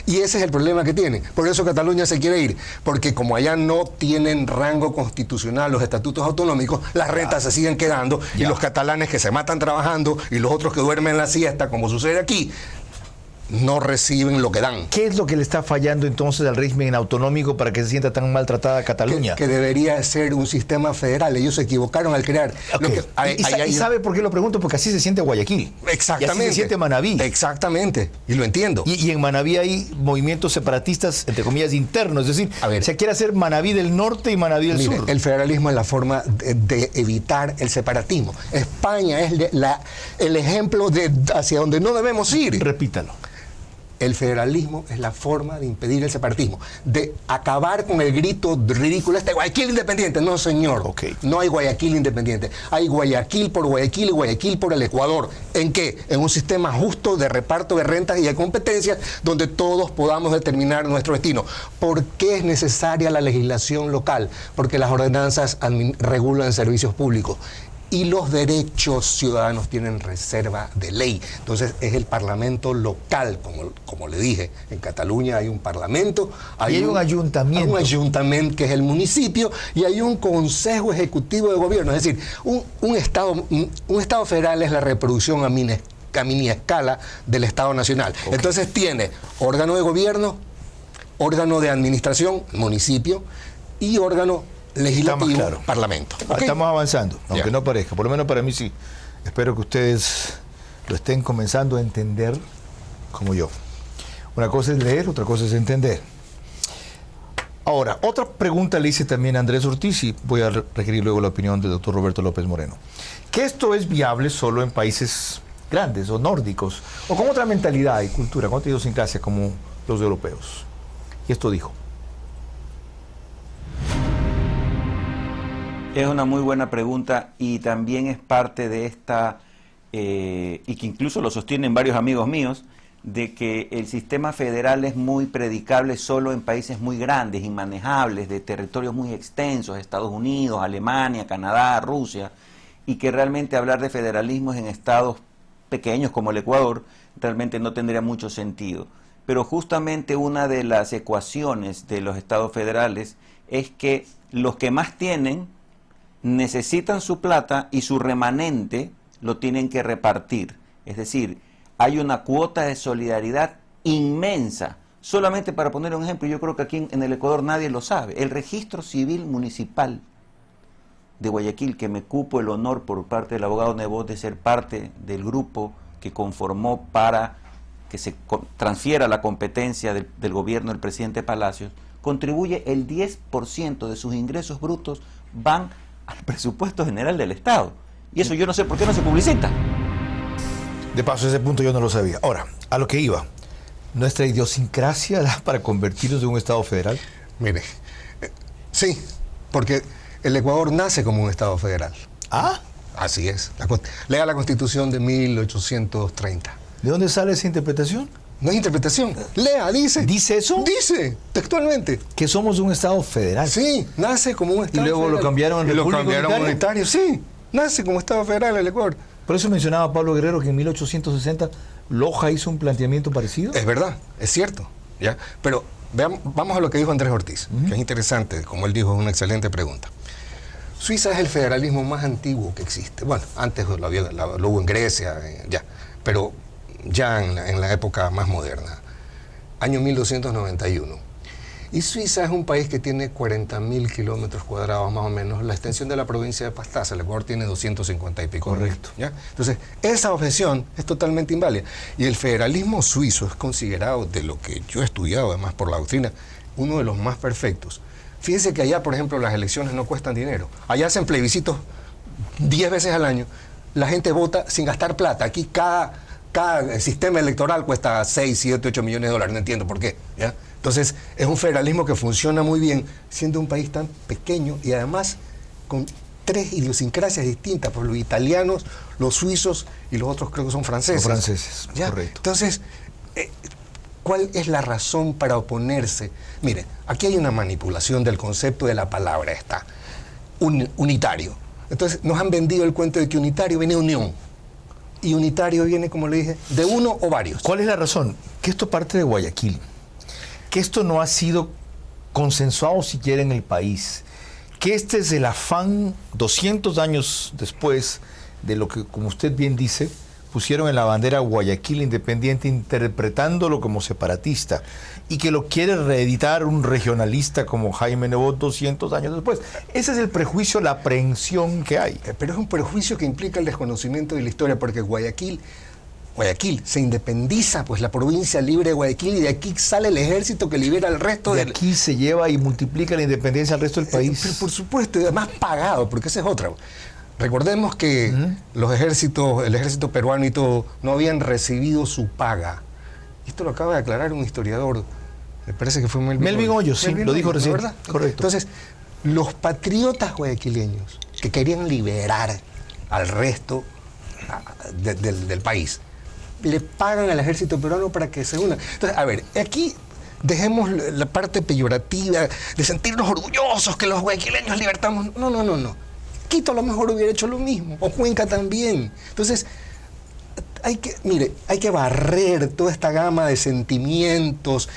Y ese es el problema que tienen. Por eso Cataluña se quiere ir. Porque como allá no tienen rango constitucional los estatutos autonómicos, las rentas se siguen quedando y los catalanes que se matan trabajando y los otros que duermen la siesta, como sucede aquí, no reciben lo que dan. ¿Qué es lo que le está fallando entonces al régimen autonómico para que se sienta tan maltratada Cataluña? Que debería ser un sistema federal. Ellos se equivocaron al crear. Okay. ¿Y sabe por qué lo pregunto? Porque así se siente Guayaquil. Exactamente. Y así se siente Manabí. Exactamente. Y lo entiendo. Y en Manabí hay movimientos separatistas, entre comillas, internos. Es decir, se quiere hacer Manabí del norte y Manabí del sur. El federalismo es la forma de evitar el separatismo. España es el ejemplo de hacia donde no debemos ir. Repítalo. El federalismo es la forma de impedir el separatismo, de acabar con el grito ridículo Guayaquil independiente. No, señor. Okay. No hay Guayaquil independiente. Hay Guayaquil por Guayaquil y Guayaquil por el Ecuador. ¿En qué? En un sistema justo de reparto de rentas y de competencias donde todos podamos determinar nuestro destino. ¿Por qué es necesaria la legislación local? Porque las ordenanzas regulan servicios públicos. Y los derechos ciudadanos tienen reserva de ley. Entonces es el parlamento local, como le dije. En Cataluña hay un parlamento. Hay un ayuntamiento. Hay un ayuntamiento que es el municipio y hay un consejo ejecutivo de gobierno. Es decir, un estado federal es la reproducción a mini escala del Estado nacional. Okay. Entonces tiene órgano de gobierno, órgano de administración, municipio, y órgano legislativo, claro. Parlamento. ¿Okay? Estamos avanzando, aunque no parezca, por lo menos para mí sí. Espero que ustedes lo estén comenzando a entender como yo. Una cosa es leer, otra cosa es entender. Ahora, otra pregunta le hice también a Andrés Ortiz y voy a requerir luego la opinión del doctor Roberto López Moreno. ¿Que esto es viable solo en países grandes o nórdicos o con otra mentalidad y cultura, con otra idiosincrasia como los europeos? Y esto dijo. Es una muy buena pregunta y también es parte de esta, y que incluso lo sostienen varios amigos míos, de que el sistema federal es muy predicable solo en países muy grandes, inmanejables, de territorios muy extensos, Estados Unidos, Alemania, Canadá, Rusia, y que realmente hablar de federalismo en estados pequeños como el Ecuador realmente no tendría mucho sentido. Pero justamente una de las ecuaciones de los estados federales es que los que más tienen necesitan su plata y su remanente lo tienen que repartir. Es decir, hay una cuota de solidaridad inmensa. Solamente para poner un ejemplo, yo creo que aquí en el Ecuador nadie lo sabe. El registro civil municipal de Guayaquil, que me cupo el honor por parte del abogado Nebot de ser parte del grupo que conformó para que se transfiera la competencia del gobierno del presidente Palacios, contribuye el 10% de sus ingresos brutos van al presupuesto general del Estado. Y eso yo no sé por qué no se publicita. De paso, ese punto yo no lo sabía. Ahora, a lo que iba. ¿Nuestra idiosincrasia da para convertirnos en un Estado federal? Mire, sí, porque el Ecuador nace como un Estado federal. ¿Ah? Así es. Lea la Constitución de 1830. ¿De dónde sale esa interpretación? No es interpretación. Lea, dice. ¿Dice eso? Dice, textualmente. Que somos un Estado federal. Sí, nace como un Estado federal. Y luego federal. Lo cambiaron en República Unitaria. Lo cambiaron unitario, sí. Nace como Estado federal el Ecuador. Por eso mencionaba Pablo Guerrero que en 1860 Loja hizo un planteamiento parecido. Es verdad, es cierto. ¿Ya? Pero vamos a lo que dijo Andrés Ortiz, que es interesante, como él dijo, es una excelente pregunta. Suiza es el federalismo más antiguo que existe. Bueno, antes lo hubo en Grecia, ya, pero ya en la época más moderna, año 1291. Y Suiza es un país que tiene 40.000 kilómetros cuadrados más o menos, la extensión de la provincia de Pastaza. El Ecuador tiene 250 y pico. Correcto. ¿Ya? Entonces, esa objeción es totalmente inválida. Y el federalismo suizo es considerado, de lo que yo he estudiado además por la doctrina, uno de los más perfectos. Fíjense que allá, por ejemplo, las elecciones no cuestan dinero. Allá hacen plebiscitos 10 veces al año. La gente vota sin gastar plata. Aquí cada sistema electoral cuesta 6, 7, 8 millones de dólares. No entiendo por qué. ¿Ya? Entonces, es un federalismo que funciona muy bien, siendo un país tan pequeño y además con 3 idiosincrasias distintas, por los italianos, los suizos y los otros creo que son franceses. Los franceses, ¿ya? Correcto. Entonces, ¿cuál es la razón para oponerse? Mire, aquí hay una manipulación del concepto de la palabra esta, unitario. Entonces, nos han vendido el cuento de que unitario viene de unión. Y unitario viene, como le dije, de uno o varios. ¿Cuál es la razón? Que esto parte de Guayaquil. Que esto no ha sido consensuado siquiera en el país, que este es el afán 200 años después de lo que, como usted bien dice, pusieron en la bandera Guayaquil Independiente interpretándolo como separatista y que lo quiere reeditar un regionalista como Jaime Nebot 200 años después. Ese es el prejuicio, la aprehensión que hay. Pero es un prejuicio que implica el desconocimiento de la historia, porque Guayaquil se independiza, pues la provincia libre de Guayaquil, y de aquí sale el ejército que libera al resto de aquí se lleva y multiplica la independencia al resto del país. Pero por supuesto, y además pagado, porque esa es otra. Recordemos que el ejército peruano y todo, no habían recibido su paga. Esto lo acaba de aclarar un historiador, me parece que fue Melvin Hoyos, sí, lo dijo recién, ¿verdad? Correcto. Entonces, los patriotas guayaquileños que querían liberar al resto del país, le pagan al ejército peruano para que se una. Entonces, a ver, aquí dejemos la parte peyorativa de sentirnos orgullosos que los guayaquileños libertamos. No. Quito a lo mejor hubiera hecho lo mismo, o Cuenca también. Entonces, hay que barrer toda esta gama de sentimientos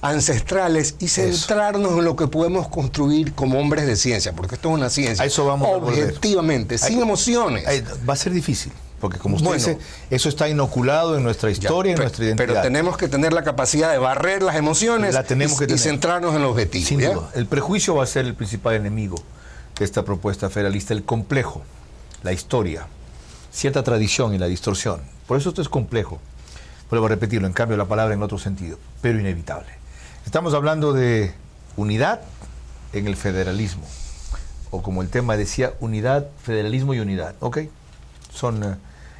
ancestrales y centrarnos en lo que podemos construir como hombres de ciencia, porque esto es una ciencia. A eso vamos objetivamente, sin emociones. Va a ser difícil. Porque como usted dice, eso está inoculado en nuestra historia, en nuestra identidad. Pero tenemos que tener la capacidad de barrer las emociones y centrarnos en el objetivo. Sin duda. El prejuicio va a ser el principal enemigo de esta propuesta federalista. El complejo, la historia, cierta tradición y la distorsión. Por eso esto es complejo. Vuelvo a repetirlo, en cambio la palabra en otro sentido, pero inevitable. Estamos hablando de unidad en el federalismo. O como el tema decía, unidad, federalismo y unidad. ¿Ok? Son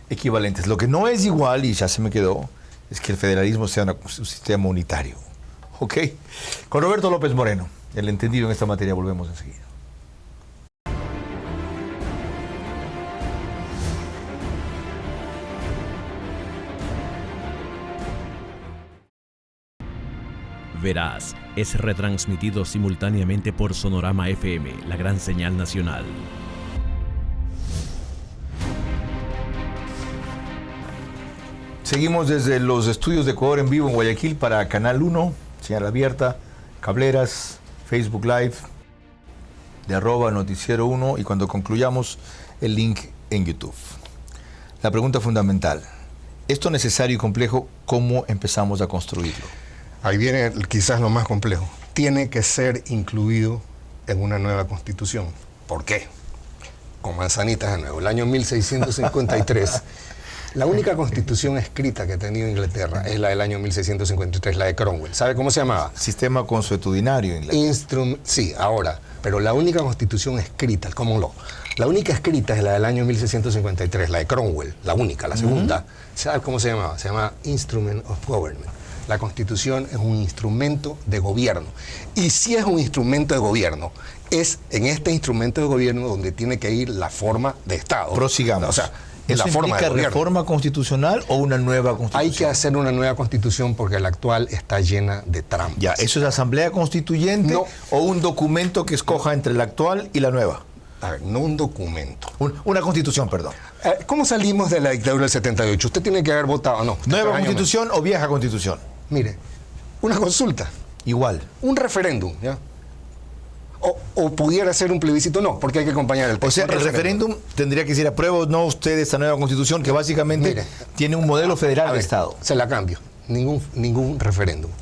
equivalentes. Lo que no es igual, y ya se me quedó, es que el federalismo sea un sistema unitario. ¿Ok? Con Roberto López Moreno, el entendido en esta materia, volvemos enseguida. Veraz es retransmitido simultáneamente por Sonorama FM, la gran señal nacional. Seguimos desde los estudios de Ecuador en vivo en Guayaquil para Canal 1, señal abierta, Cableras, Facebook Live, de @Noticiero 1 y cuando concluyamos el link en YouTube. La pregunta fundamental, esto necesario y complejo, ¿cómo empezamos a construirlo? Ahí viene quizás lo más complejo. Tiene que ser incluido en una nueva constitución. ¿Por qué? Con manzanitas de nuevo. El año 1653... La única constitución escrita que ha tenido Inglaterra es la del año 1653, la de Cromwell. ¿Sabe cómo se llamaba? Sistema consuetudinario. Sí, ahora. Pero la única constitución escrita, ¿cómo no? La única escrita es la del año 1653, la de Cromwell, la única, la segunda. ¿Sabe cómo se llamaba? Se llama Instrument of Government. La constitución es un instrumento de gobierno. Y si es un instrumento de gobierno, es en este instrumento de gobierno donde tiene que ir la forma de Estado. Prosigamos. O sea, ¿eso la forma implica de reforma constitucional o una nueva constitución? Hay que hacer una nueva constitución porque la actual está llena de trampas. Ya, ¿eso es asamblea constituyente o un documento que escoja entre la actual y la nueva? A ver, no un documento. Una constitución, perdón. ¿Cómo salimos de la dictadura del 78? Usted tiene que haber votado, no. ¿Nueva constitución o vieja constitución? Mire, una consulta. Igual. Un referéndum, ¿ya? O pudiera ser un plebiscito, no, porque hay que acompañar el texto. O sea, el referéndum tendría que decir, ¿aprueba o no usted esta nueva constitución que básicamente tiene un modelo federal de Estado? Se la cambio. Ningún referéndum.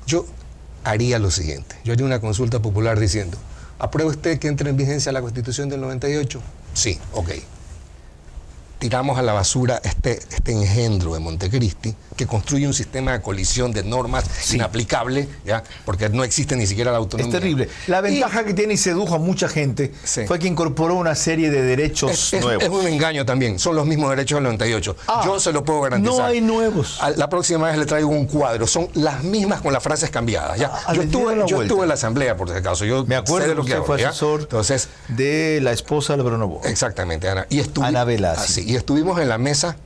Yo haría lo siguiente. Yo haría una consulta popular diciendo, ¿aprueba usted que entre en vigencia la Constitución del 98? Sí, ok. Tiramos a la basura este engendro de Montecristi que construye un sistema de colisión de normas inaplicable, ¿ya? Porque no existe ni siquiera la autonomía. Es terrible. La ventaja que tiene y sedujo a mucha gente fue que incorporó una serie de derechos nuevos. Es un engaño también. Son los mismos derechos del 98. Yo se lo puedo garantizar. No hay nuevos. La próxima vez le traigo un cuadro. Son las mismas con las frases cambiadas. ¿Ya? Yo estuve en la asamblea, por si acaso. Yo me acuerdo de lo que fue asesor de la esposa de Bruno Boa. Exactamente, Ana. Ana Velázquez. Y estuvimos en la mesa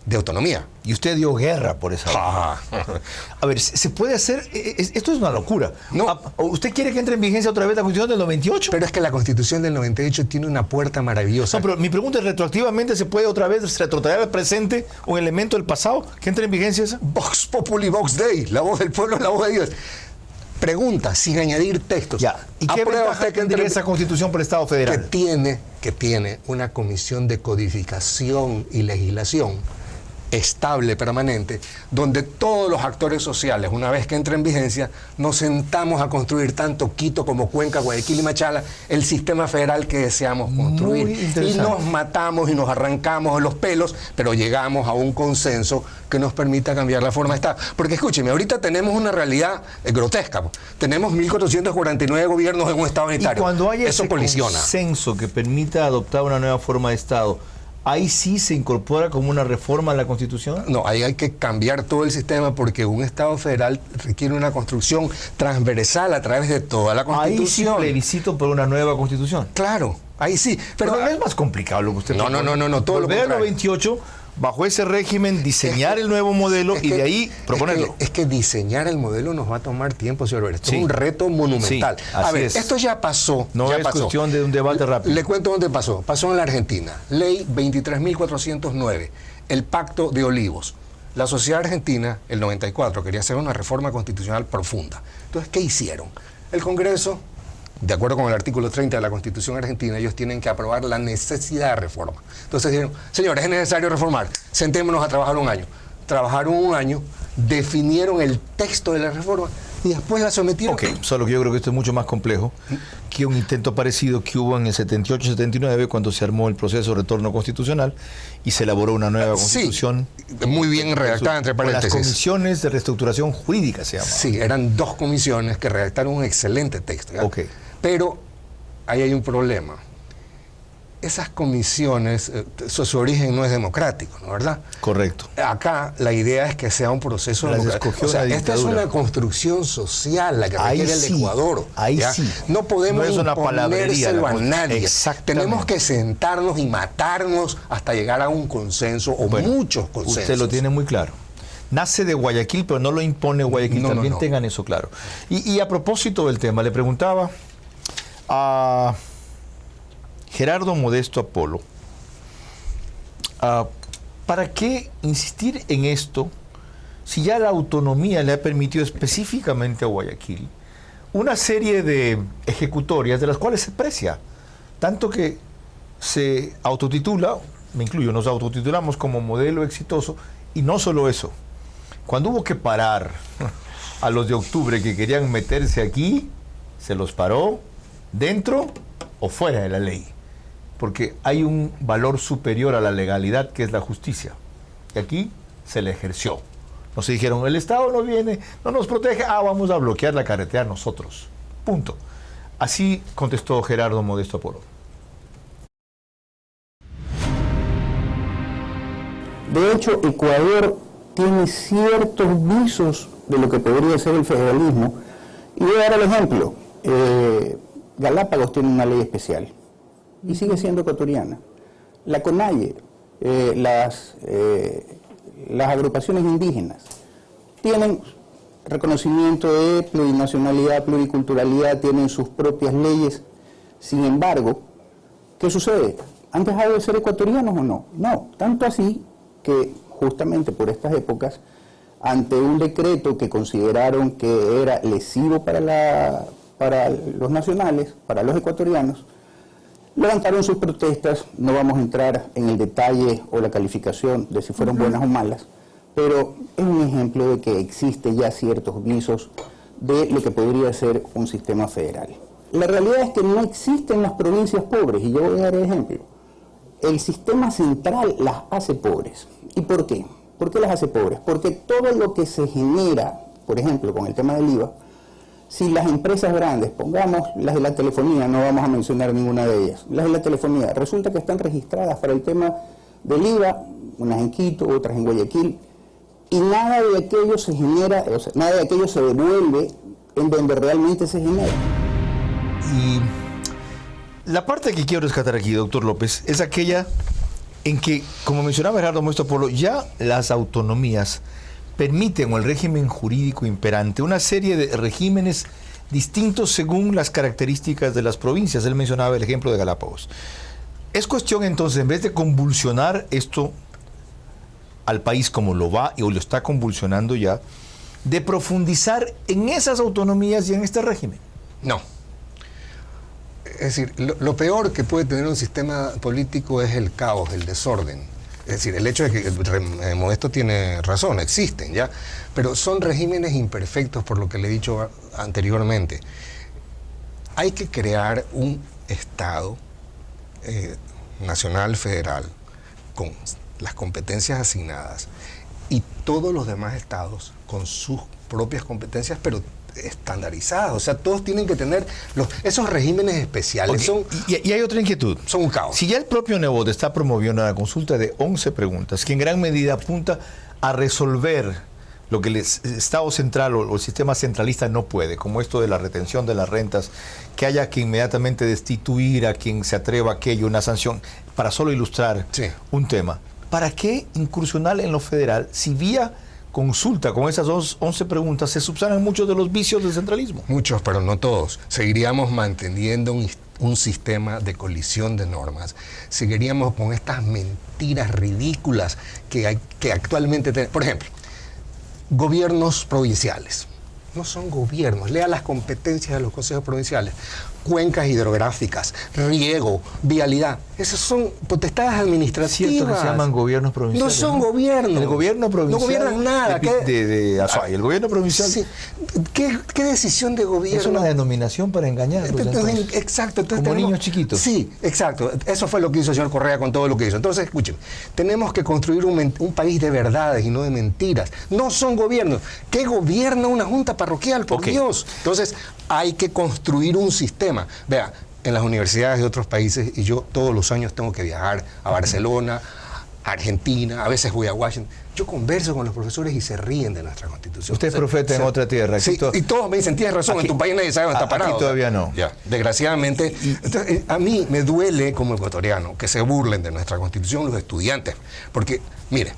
de autonomía. Y usted dio guerra por esa. A ver, ¿se puede hacer? Esto es una locura. No. ¿Usted quiere que entre en vigencia otra vez la Constitución del 98? Pero es que la Constitución del 98 tiene una puerta maravillosa. No, pero mi pregunta es, ¿retroactivamente se puede otra vez retrotraer al presente un elemento del pasado que entre en vigencia esa? Vox Populi, Vox Dei. La voz del pueblo es la voz de Dios. Pregunta, sin añadir textos. Ya. ¿Y qué ventaja tendría esa Constitución para el Estado federal? Que tiene una comisión de codificación y legislación estable, permanente, donde todos los actores sociales, una vez que entra en vigencia, nos sentamos a construir tanto Quito como Cuenca, Guayaquil y Machala, el sistema federal que deseamos construir. Y nos matamos y nos arrancamos los pelos, pero llegamos a un consenso que nos permita cambiar la forma de Estado. Porque escúcheme, ahorita tenemos una realidad grotesca. Tenemos 1.449 gobiernos en un Estado unitario. Y cuando hay eso ese colisiona. consenso que permita adoptar una nueva forma de Estado, ¿ahí sí se incorpora como una reforma a la Constitución? No, ahí hay que cambiar todo el sistema porque un Estado federal requiere una construcción transversal a través de toda la Constitución. Ahí sí plebiscito por una nueva Constitución. Claro, ahí sí. Pero no es más complicado lo que usted propone. No, todo lo Volver contrario. al 28, bajo ese régimen, diseñar el nuevo modelo y de ahí proponerlo. Es que diseñar el modelo nos va a tomar tiempo, señor Alberto. Es un reto monumental. Sí, a ver, es. esto ya pasó. No ya es pasó. cuestión de un debate rápido. Le cuento dónde pasó. Pasó en la Argentina. Ley 23.409, el Pacto de Olivos. La sociedad argentina, el 94, quería hacer una reforma constitucional profunda. Entonces, ¿qué hicieron? El Congreso, de acuerdo con el artículo 30 de la Constitución argentina, ellos tienen que aprobar la necesidad de reforma. Entonces dijeron, señores, es necesario reformar, sentémonos a trabajar un año. Trabajaron un año, definieron el texto de la reforma y después la sometieron. Ok, solo que yo creo que esto es mucho más complejo que un intento parecido que hubo en el 78-79 cuando se armó el proceso de retorno constitucional y se elaboró una nueva constitución. Sí, muy bien redactada, entre paréntesis. Las comisiones de reestructuración jurídica se llamaban. Sí, eran 2 comisiones que redactaron un excelente texto. ¿Ya? Ok. Pero ahí hay un problema. Esas comisiones, su origen no es democrático, ¿no? ¿Verdad? Correcto. Acá la idea es que sea un proceso democrático. O sea, esta es una construcción social la que requiere el Ecuador. Ahí ¿ya? sí. No podemos imponérselo a nadie. Tenemos que sentarnos y matarnos hasta llegar a un consenso o muchos consensos. Usted lo tiene muy claro. Nace de Guayaquil, pero no lo impone Guayaquil. También tengan eso claro. Y a propósito del tema, le preguntaba a Gerardo Modesto Apolo, ¿para qué insistir en esto si ya la autonomía le ha permitido específicamente a Guayaquil una serie de ejecutorias de las cuales se precia? Tanto que se autotitula, me incluyo, nos autotitulamos como modelo exitoso, y no solo eso. Cuando hubo que parar a los de octubre que querían meterse aquí, se los paró dentro o fuera de la ley. Porque hay un valor superior a la legalidad, que es la justicia. Y aquí se le ejerció. No se dijeron, el Estado no viene, no nos protege, vamos a bloquear la carretera nosotros. Punto. Así contestó Gerardo Modesto Apolo. De hecho, Ecuador tiene ciertos visos de lo que podría ser el federalismo. Y voy a dar el ejemplo. Galápagos tiene una ley especial y sigue siendo ecuatoriana. La CONAIE, las agrupaciones indígenas, tienen reconocimiento de plurinacionalidad, pluriculturalidad, tienen sus propias leyes. Sin embargo, ¿qué sucede? ¿Han dejado de ser ecuatorianos o no? No, tanto así que justamente por estas épocas, ante un decreto que consideraron que era lesivo para los nacionales, para los ecuatorianos, levantaron sus protestas. No vamos a entrar en el detalle o la calificación de si fueron buenas o malas, pero es un ejemplo de que existe ya ciertos visos de lo que podría ser un sistema federal. La realidad es que no existen las provincias pobres, y yo voy a dar el ejemplo. El sistema central las hace pobres. ¿Y por qué? ¿Por qué las hace pobres? Porque todo lo que se genera, por ejemplo, con el tema del IVA, si las empresas grandes, pongamos las de la telefonía, no vamos a mencionar ninguna de ellas, las de la telefonía, resulta que están registradas para el tema del IVA, unas en Quito, otras en Guayaquil, y nada de aquello se genera, o sea, nada de aquello se devuelve en donde realmente se genera. Y la parte que quiero rescatar aquí, doctor López, es aquella en que, como mencionaba Gerardo Modesto Apolo, ya las autonomías permiten, o el régimen jurídico imperante, una serie de regímenes distintos según las características de las provincias. Él mencionaba el ejemplo de Galápagos. Es cuestión entonces, en vez de convulsionar esto al país como lo va o lo está convulsionando ya, de profundizar en esas autonomías y en este régimen? No. Es decir, lo peor que puede tener un sistema político es el caos, el desorden. Es decir, el hecho de que Modesto tiene razón, existen, ¿ya? Pero son regímenes imperfectos, por lo que le he dicho anteriormente. Hay que crear un Estado nacional, federal, con las competencias asignadas, y todos los demás estados con sus propias competencias, pero estandarizadas. O sea, todos tienen que tener esos regímenes especiales. Y hay otra inquietud. Son un caos. Si ya el propio Nebot está promoviendo una consulta de 11 preguntas, que en gran medida apunta a resolver lo que el Estado central o el sistema centralista no puede, como esto de la retención de las rentas, que haya que inmediatamente destituir a quien se atreva a aquello, una sanción, para solo ilustrar un tema. ¿Para qué incursionar en lo federal si vía consulta con esas 11 preguntas se subsanan muchos de los vicios del centralismo? Muchos, pero no todos. Seguiríamos manteniendo un sistema de colisión de normas. Seguiríamos con estas mentiras ridículas que actualmente tenemos. Por ejemplo, gobiernos provinciales. No son gobiernos. Lea las competencias de los consejos provinciales. Cuencas hidrográficas, riego, vialidad. Esas son potestades administrativas. Cierto que se llaman gobiernos provinciales. No son gobiernos. El gobierno provincial. No gobiernan nada. De Azuay. El gobierno provincial. Sí. ¿Qué decisión de gobierno? Es una denominación para engañarlos. Exacto. Entonces como niños chiquitos. Sí, exacto. Eso fue lo que hizo el señor Correa con todo lo que hizo. Entonces, escúcheme, tenemos que construir un país de verdades y no de mentiras. No son gobiernos. ¿Qué gobierna una junta parroquial? Por Dios. Entonces, hay que construir un sistema. Vea, en las universidades de otros países, y yo todos los años tengo que viajar a Barcelona, a Argentina, a veces voy a Washington. Yo converso con los profesores y se ríen de nuestra Constitución. Usted es profeta en otra tierra. Sí, y todos me dicen, tienes razón, aquí, en tu país nadie sabe dónde está parado. Aquí todavía no. Ya, desgraciadamente. Entonces, a mí me duele como ecuatoriano que se burlen de nuestra Constitución los estudiantes. Porque, mire,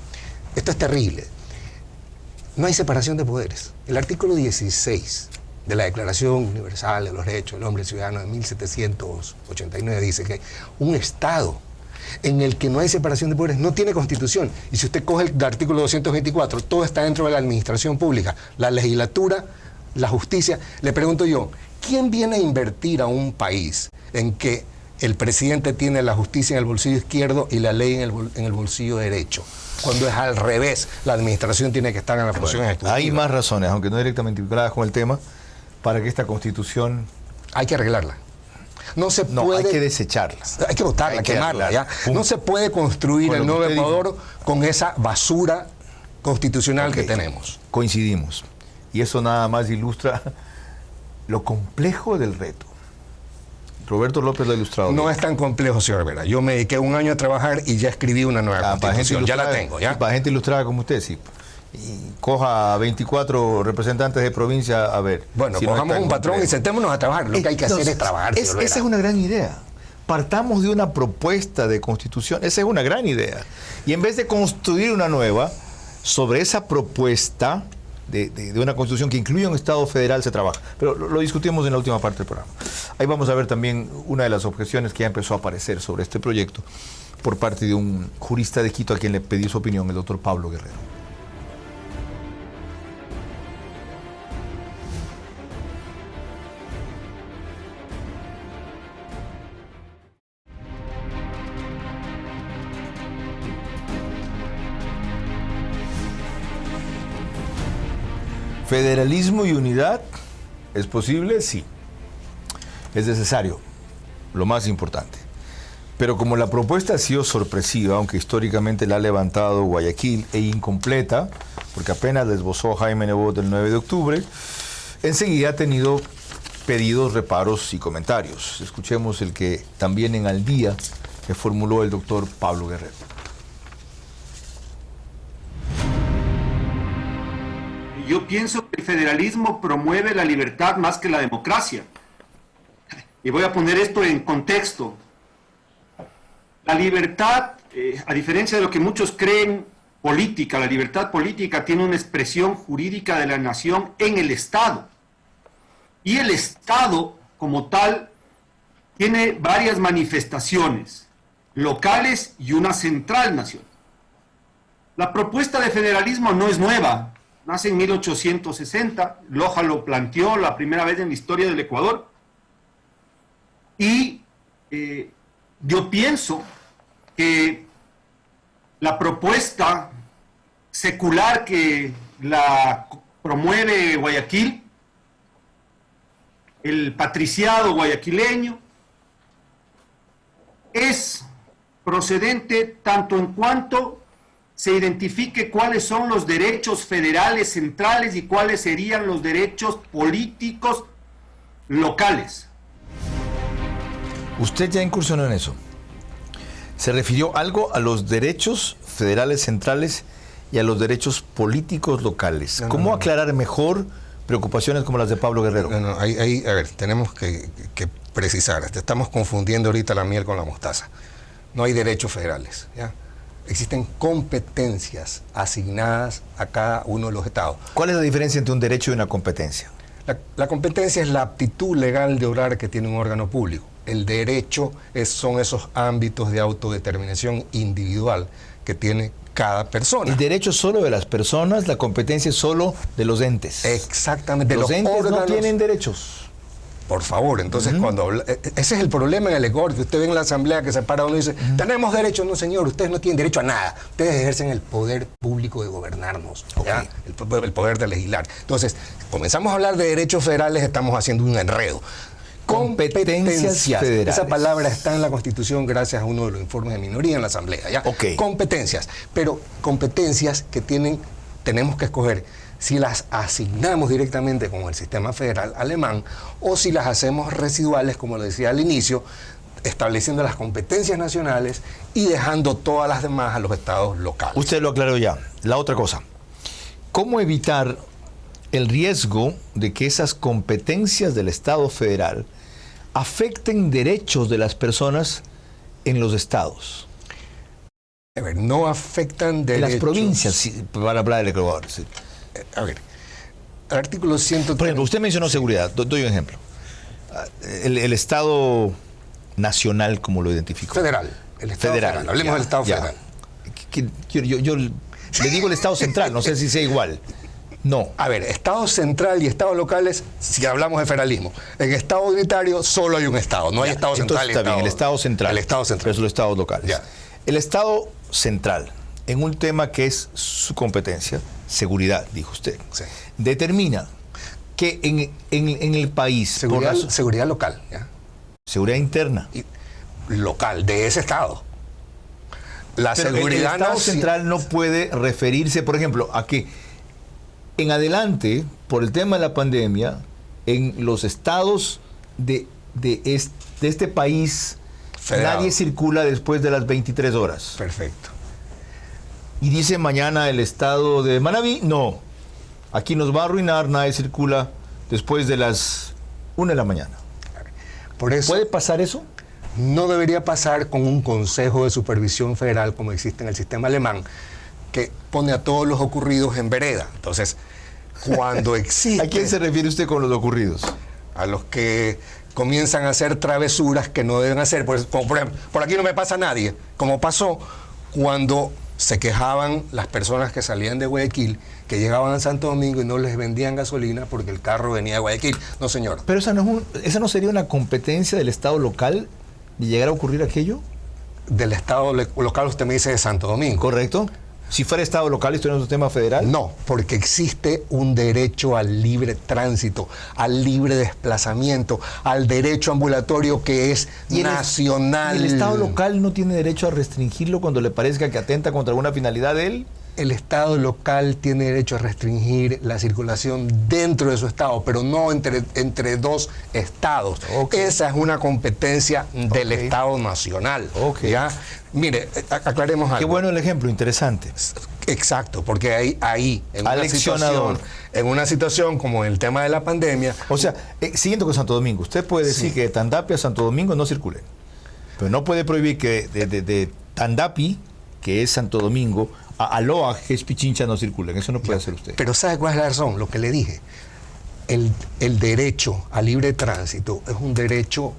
esto es terrible. No hay separación de poderes. El artículo 16 de la Declaración Universal de los Derechos del Hombre y Ciudadano de 1789 dice que un Estado en el que no hay separación de poderes no tiene constitución. Y si usted coge el artículo 224, todo está dentro de la administración pública, la legislatura, la justicia. Le pregunto yo, ¿quién viene a invertir a un país en que el presidente tiene la justicia en el bolsillo izquierdo y la ley en el bolsillo derecho? Cuando es al revés, la administración tiene que estar en la función ejecutiva. Hay más razones, aunque no directamente vinculadas con el tema, para que esta Constitución... Hay que arreglarla. No puede... hay que desecharla. Hay que botarla, quemarla, ¿ya? No se puede construir el nuevo Ecuador con esa basura constitucional que tenemos. Coincidimos. Y eso nada más ilustra lo complejo del reto. Roberto López lo ha ilustrado. No es tan complejo, señor Vera. Yo me dediqué un año a trabajar y ya escribí una nueva Constitución. Ya la tengo, ¿ya? Para gente ilustrada como usted, sí. Y coja 24 representantes de provincia a ver. Bueno, si cojamos un patrón y sentémonos a trabajar. Lo que hay que hacer es trabajar. Esa es una gran idea. Partamos de una propuesta de constitución. Esa es una gran idea. Y en vez de construir una nueva, sobre esa propuesta de una constitución que incluya un Estado federal se trabaja. Pero lo discutimos en la última parte del programa. Ahí vamos a ver también una de las objeciones que ya empezó a aparecer sobre este proyecto por parte de un jurista de Quito a quien le pedí su opinión, el doctor Pablo Guerrero. ¿Federalismo y unidad es posible? Sí. Es necesario, lo más importante. Pero como la propuesta ha sido sorpresiva, aunque históricamente la ha levantado Guayaquil e incompleta, porque apenas la esbozó Jaime Nebot el 9 de octubre, enseguida ha tenido pedidos, reparos y comentarios. Escuchemos el que también en Al Día que formuló el doctor Pablo Guerrero. Yo pienso que el federalismo promueve la libertad más que la democracia. Y voy a poner esto en contexto. La libertad, a diferencia de lo que muchos creen, política, la libertad política tiene una expresión jurídica de la nación en el Estado. Y el Estado, como tal, tiene varias manifestaciones locales y una central nacional. La propuesta de federalismo no es nueva. nace en 1860, Loja lo planteó la primera vez en la historia del Ecuador, y yo pienso que la propuesta secular que la promueve Guayaquil, el patriciado guayaquileño, es procedente tanto en cuanto se identifique cuáles son los derechos federales centrales y cuáles serían los derechos políticos locales. Usted ya incursionó en eso. ¿Se refirió algo a los derechos federales centrales y a los derechos políticos locales? ¿Cómo aclarar mejor preocupaciones como las de Pablo Guerrero? A ver, tenemos que precisar. Estamos confundiendo ahorita la miel con la mostaza. No hay derechos federales, ¿ya? Existen competencias asignadas a cada uno de los estados. ¿Cuál es la diferencia entre un derecho y una competencia? La competencia es la aptitud legal de obrar que tiene un órgano público. El derecho son esos ámbitos de autodeterminación individual que tiene cada persona. El derecho es solo de las personas, la competencia es solo de los entes. Exactamente. Los entes órganos no tienen derechos. Por favor, entonces cuando habla, ese es el problema en el Ecuador, que usted ve en la asamblea que se para uno y dice, tenemos derechos. No, señor, ustedes no tienen derecho a nada. Ustedes ejercen el poder público de gobernarnos, ¿ya? El poder de legislar. Entonces, comenzamos a hablar de derechos federales, estamos haciendo un enredo. Competencias federales. Esa palabra está en la Constitución gracias a uno de los informes de minoría en la asamblea, ¿ya? Competencias, pero competencias que tenemos que escoger si las asignamos directamente con el sistema federal alemán o si las hacemos residuales, como lo decía al inicio, estableciendo las competencias nacionales y dejando todas las demás a los estados locales. Usted lo aclaró ya. La otra cosa, ¿cómo evitar el riesgo de que esas competencias del Estado federal afecten derechos de las personas en los estados? A ver, no afectan derechos. En las provincias, sí, para hablar del Ecuador. Sí. A ver, el artículo 130... Por ejemplo, usted mencionó seguridad. Doy un ejemplo. El Estado nacional, como lo identifico. Federal. El Estado federal. Hablemos del Estado federal. Yo le digo el Estado central, no sé si sea igual. No. A ver, Estado central y Estados locales, si hablamos de federalismo. En Estado unitario solo hay un Estado, no hay Estado central y está bien, el Estado central. El Estado central. Pero son los Estados locales. Ya. El Estado central, en un tema que es su competencia, seguridad, dijo usted, sí, determina que en el país... Seguridad local. ¿Ya? Seguridad interna. Local, de ese Estado. La Pero seguridad el Estado central no puede referirse, por ejemplo, a que en adelante, por el tema de la pandemia, en los estados de este país, federado, nadie circula después de las 23 horas. Perfecto. Y dice mañana el estado de Manabí, no, aquí nos va a arruinar, nadie circula después de las 1 de la mañana. Por eso, ¿puede pasar eso? No debería pasar con un consejo de supervisión federal como existe en el sistema alemán, que pone a todos los ocurridos en vereda. Entonces, cuando existe... ¿A quién se refiere usted con los ocurridos? A los que comienzan a hacer travesuras que no deben hacer. Como por ejemplo, por aquí no me pasa nadie, como pasó cuando se quejaban las personas que salían de Guayaquil, que llegaban a Santo Domingo y no les vendían gasolina porque el carro venía de Guayaquil. No, señor. Pero esa no sería una competencia del Estado local de llegar a ocurrir aquello. Del Estado local, usted me dice de Santo Domingo. Correcto. Si fuera Estado local, ¿esto no es un tema federal? No, porque existe un derecho al libre tránsito, al libre desplazamiento, al derecho ambulatorio que es nacional. ¿Y el Estado local no tiene derecho a restringirlo cuando le parezca que atenta contra alguna finalidad de él? El Estado local tiene derecho a restringir la circulación dentro de su Estado, pero no entre dos Estados. Okay. Esa es una competencia del Estado nacional. Okay. ¿Ya? Mire, aclaremos algo. Qué bueno el ejemplo, interesante. Exacto, porque ahí en una situación como el tema de la pandemia... O sea, siguiendo con Santo Domingo, usted puede decir que de Tandapi a Santo Domingo no circulen, pero no puede prohibir que de Tandapi, que es Santo Domingo, a Loa, que es Pichincha, no circulen. Eso no puede hacer usted. Pero ¿sabe cuál es la razón? Lo que le dije. El derecho a libre tránsito es un derecho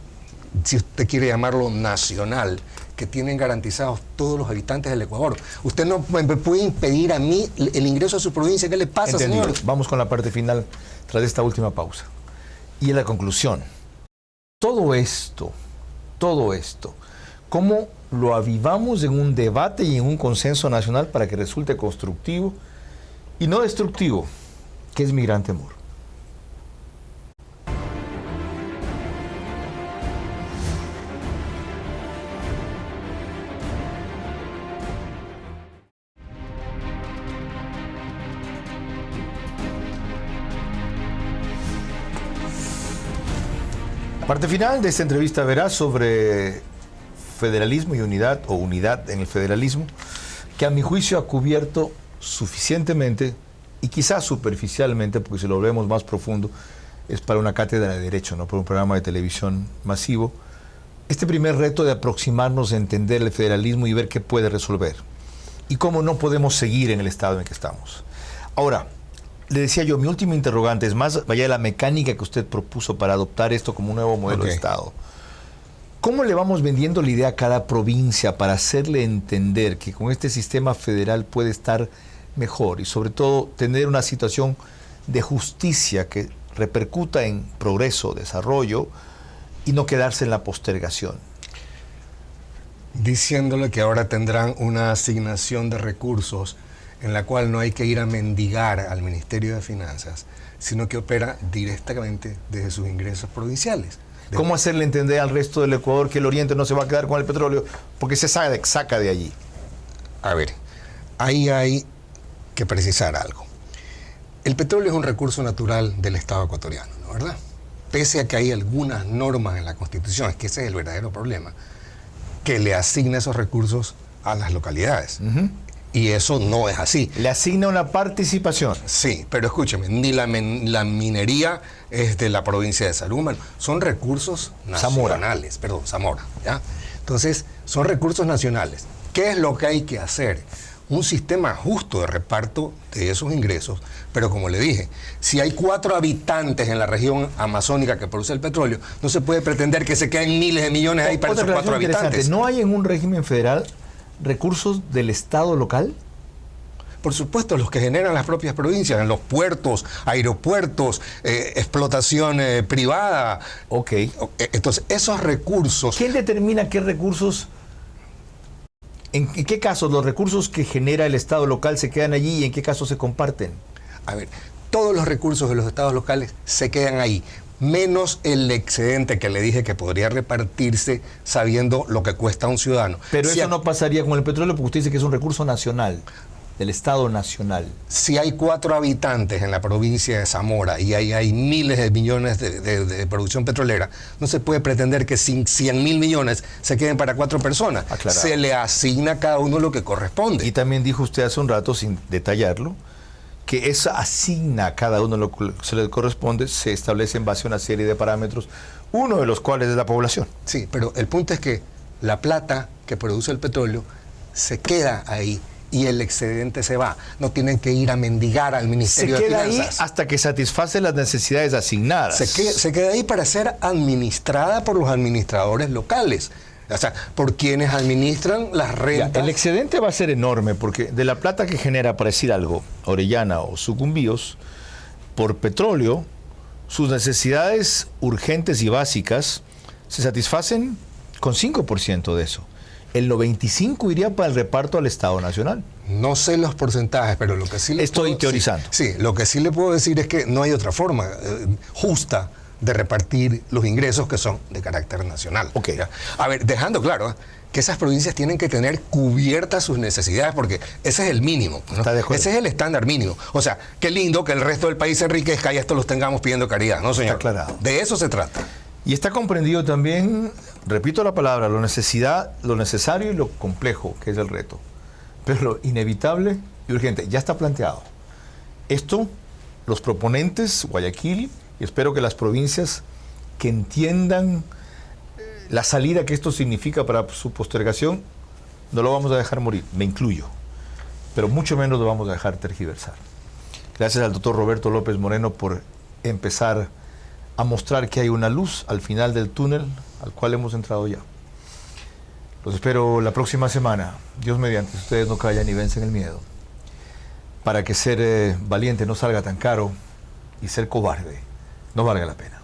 si usted quiere llamarlo nacional, que tienen garantizados todos los habitantes del Ecuador. Usted no me puede impedir a mí el ingreso a su provincia. ¿Qué le pasa, Entendido. señor? Vamos con la parte final tras esta última pausa. Y en la conclusión, todo esto, ¿cómo lo avivamos en un debate y en un consenso nacional para que resulte constructivo y no destructivo, que es mi gran temor? Parte final de esta entrevista verás sobre federalismo y unidad, o unidad en el federalismo, que a mi juicio ha cubierto suficientemente y quizás superficialmente, porque si lo vemos más profundo, es para una cátedra de Derecho, no para un programa de televisión masivo, este primer reto de aproximarnos a entender el federalismo y ver qué puede resolver y cómo no podemos seguir en el estado en que estamos. Ahora, le decía yo, mi último interrogante es más allá de la mecánica que usted propuso para adoptar esto como un nuevo modelo de Estado. ¿Cómo le vamos vendiendo la idea a cada provincia para hacerle entender que con este sistema federal puede estar mejor y sobre todo tener una situación de justicia que repercuta en progreso, desarrollo y no quedarse en la postergación? Diciéndole que ahora tendrán una asignación de recursos en la cual no hay que ir a mendigar al Ministerio de Finanzas, sino que opera directamente desde sus ingresos provinciales. ¿Cómo hacerle entender al resto del Ecuador que el Oriente no se va a quedar con el petróleo porque se saca de allí? A ver, ahí hay que precisar algo. El petróleo es un recurso natural del Estado ecuatoriano, ¿no? ¿Verdad? Pese a que hay algunas normas en la Constitución, es que ese es el verdadero problema, que le asigna esos recursos a las localidades. Y eso no es así. Le asigna una participación. Sí, pero escúcheme, ni la minería es de la provincia de Saruman, son recursos nacionales. Zamora, ¿ya? Entonces, son recursos nacionales. ¿Qué es lo que hay que hacer? Un sistema justo de reparto de esos ingresos, pero como le dije, si hay 4 habitantes en la región amazónica que produce el petróleo, no se puede pretender que se queden miles de millones ahí para esos 4 habitantes. ¿No hay en un régimen federal recursos del Estado local? Por supuesto, los que generan las propias provincias, en los puertos, aeropuertos, explotación privada. Ok. Entonces, esos recursos... ¿Quién determina qué recursos, en qué casos los recursos que genera el Estado local se quedan allí y en qué casos se comparten? A ver, todos los recursos de los estados locales se quedan ahí, menos el excedente que le dije que podría repartirse sabiendo lo que cuesta a un ciudadano. Pero si eso no pasaría con el petróleo porque usted dice que es un recurso nacional, del Estado nacional. Si hay 4 habitantes en la provincia de Zamora y hay miles de millones de producción petrolera, no se puede pretender que 100.000 millones se queden para 4 personas. Aclarado. Se le asigna a cada uno lo que corresponde. Y también dijo usted hace un rato, sin detallarlo, que eso asigna a cada uno lo que se le corresponde, se establece en base a una serie de parámetros, uno de los cuales es la población. Sí, pero el punto es que la plata que produce el petróleo se queda ahí y el excedente se va. No tienen que ir a mendigar al Ministerio de Finanzas. Se queda ahí hasta que satisface las necesidades asignadas. Se queda ahí para ser administrada por los administradores locales. O sea, por quienes administran las rentas. Ya, el excedente va a ser enorme porque de la plata que genera, para decir algo, Orellana o Sucumbíos, por petróleo, sus necesidades urgentes y básicas se satisfacen con 5% de eso. El 95% iría para el reparto al Estado Nacional. No sé los porcentajes, pero lo que sí le Estoy teorizando. Sí, lo que sí le puedo decir es que no hay otra forma justa de repartir los ingresos que son de carácter nacional. Okay. A ver, dejando claro que esas provincias tienen que tener cubiertas sus necesidades porque ese es el mínimo, ¿no? ¿Está de acuerdo? Ese es el estándar mínimo. O sea, qué lindo que el resto del país se enriquezca y esto los tengamos pidiendo caridad, ¿no, señor? Está aclarado. De eso se trata. Y está comprendido también, repito la palabra, lo necesario y lo complejo que es el reto. Pero lo inevitable y urgente ya está planteado. Esto, los proponentes, Guayaquil, y espero que las provincias que entiendan la salida que esto significa para su postergación, no lo vamos a dejar morir, me incluyo, pero mucho menos lo vamos a dejar tergiversar. Gracias al doctor Roberto López Moreno por empezar a mostrar que hay una luz al final del túnel al cual hemos entrado ya. Los espero la próxima semana, Dios mediante, si ustedes no callan y vencen el miedo, para que ser valiente no salga tan caro y ser cobarde no valga la pena.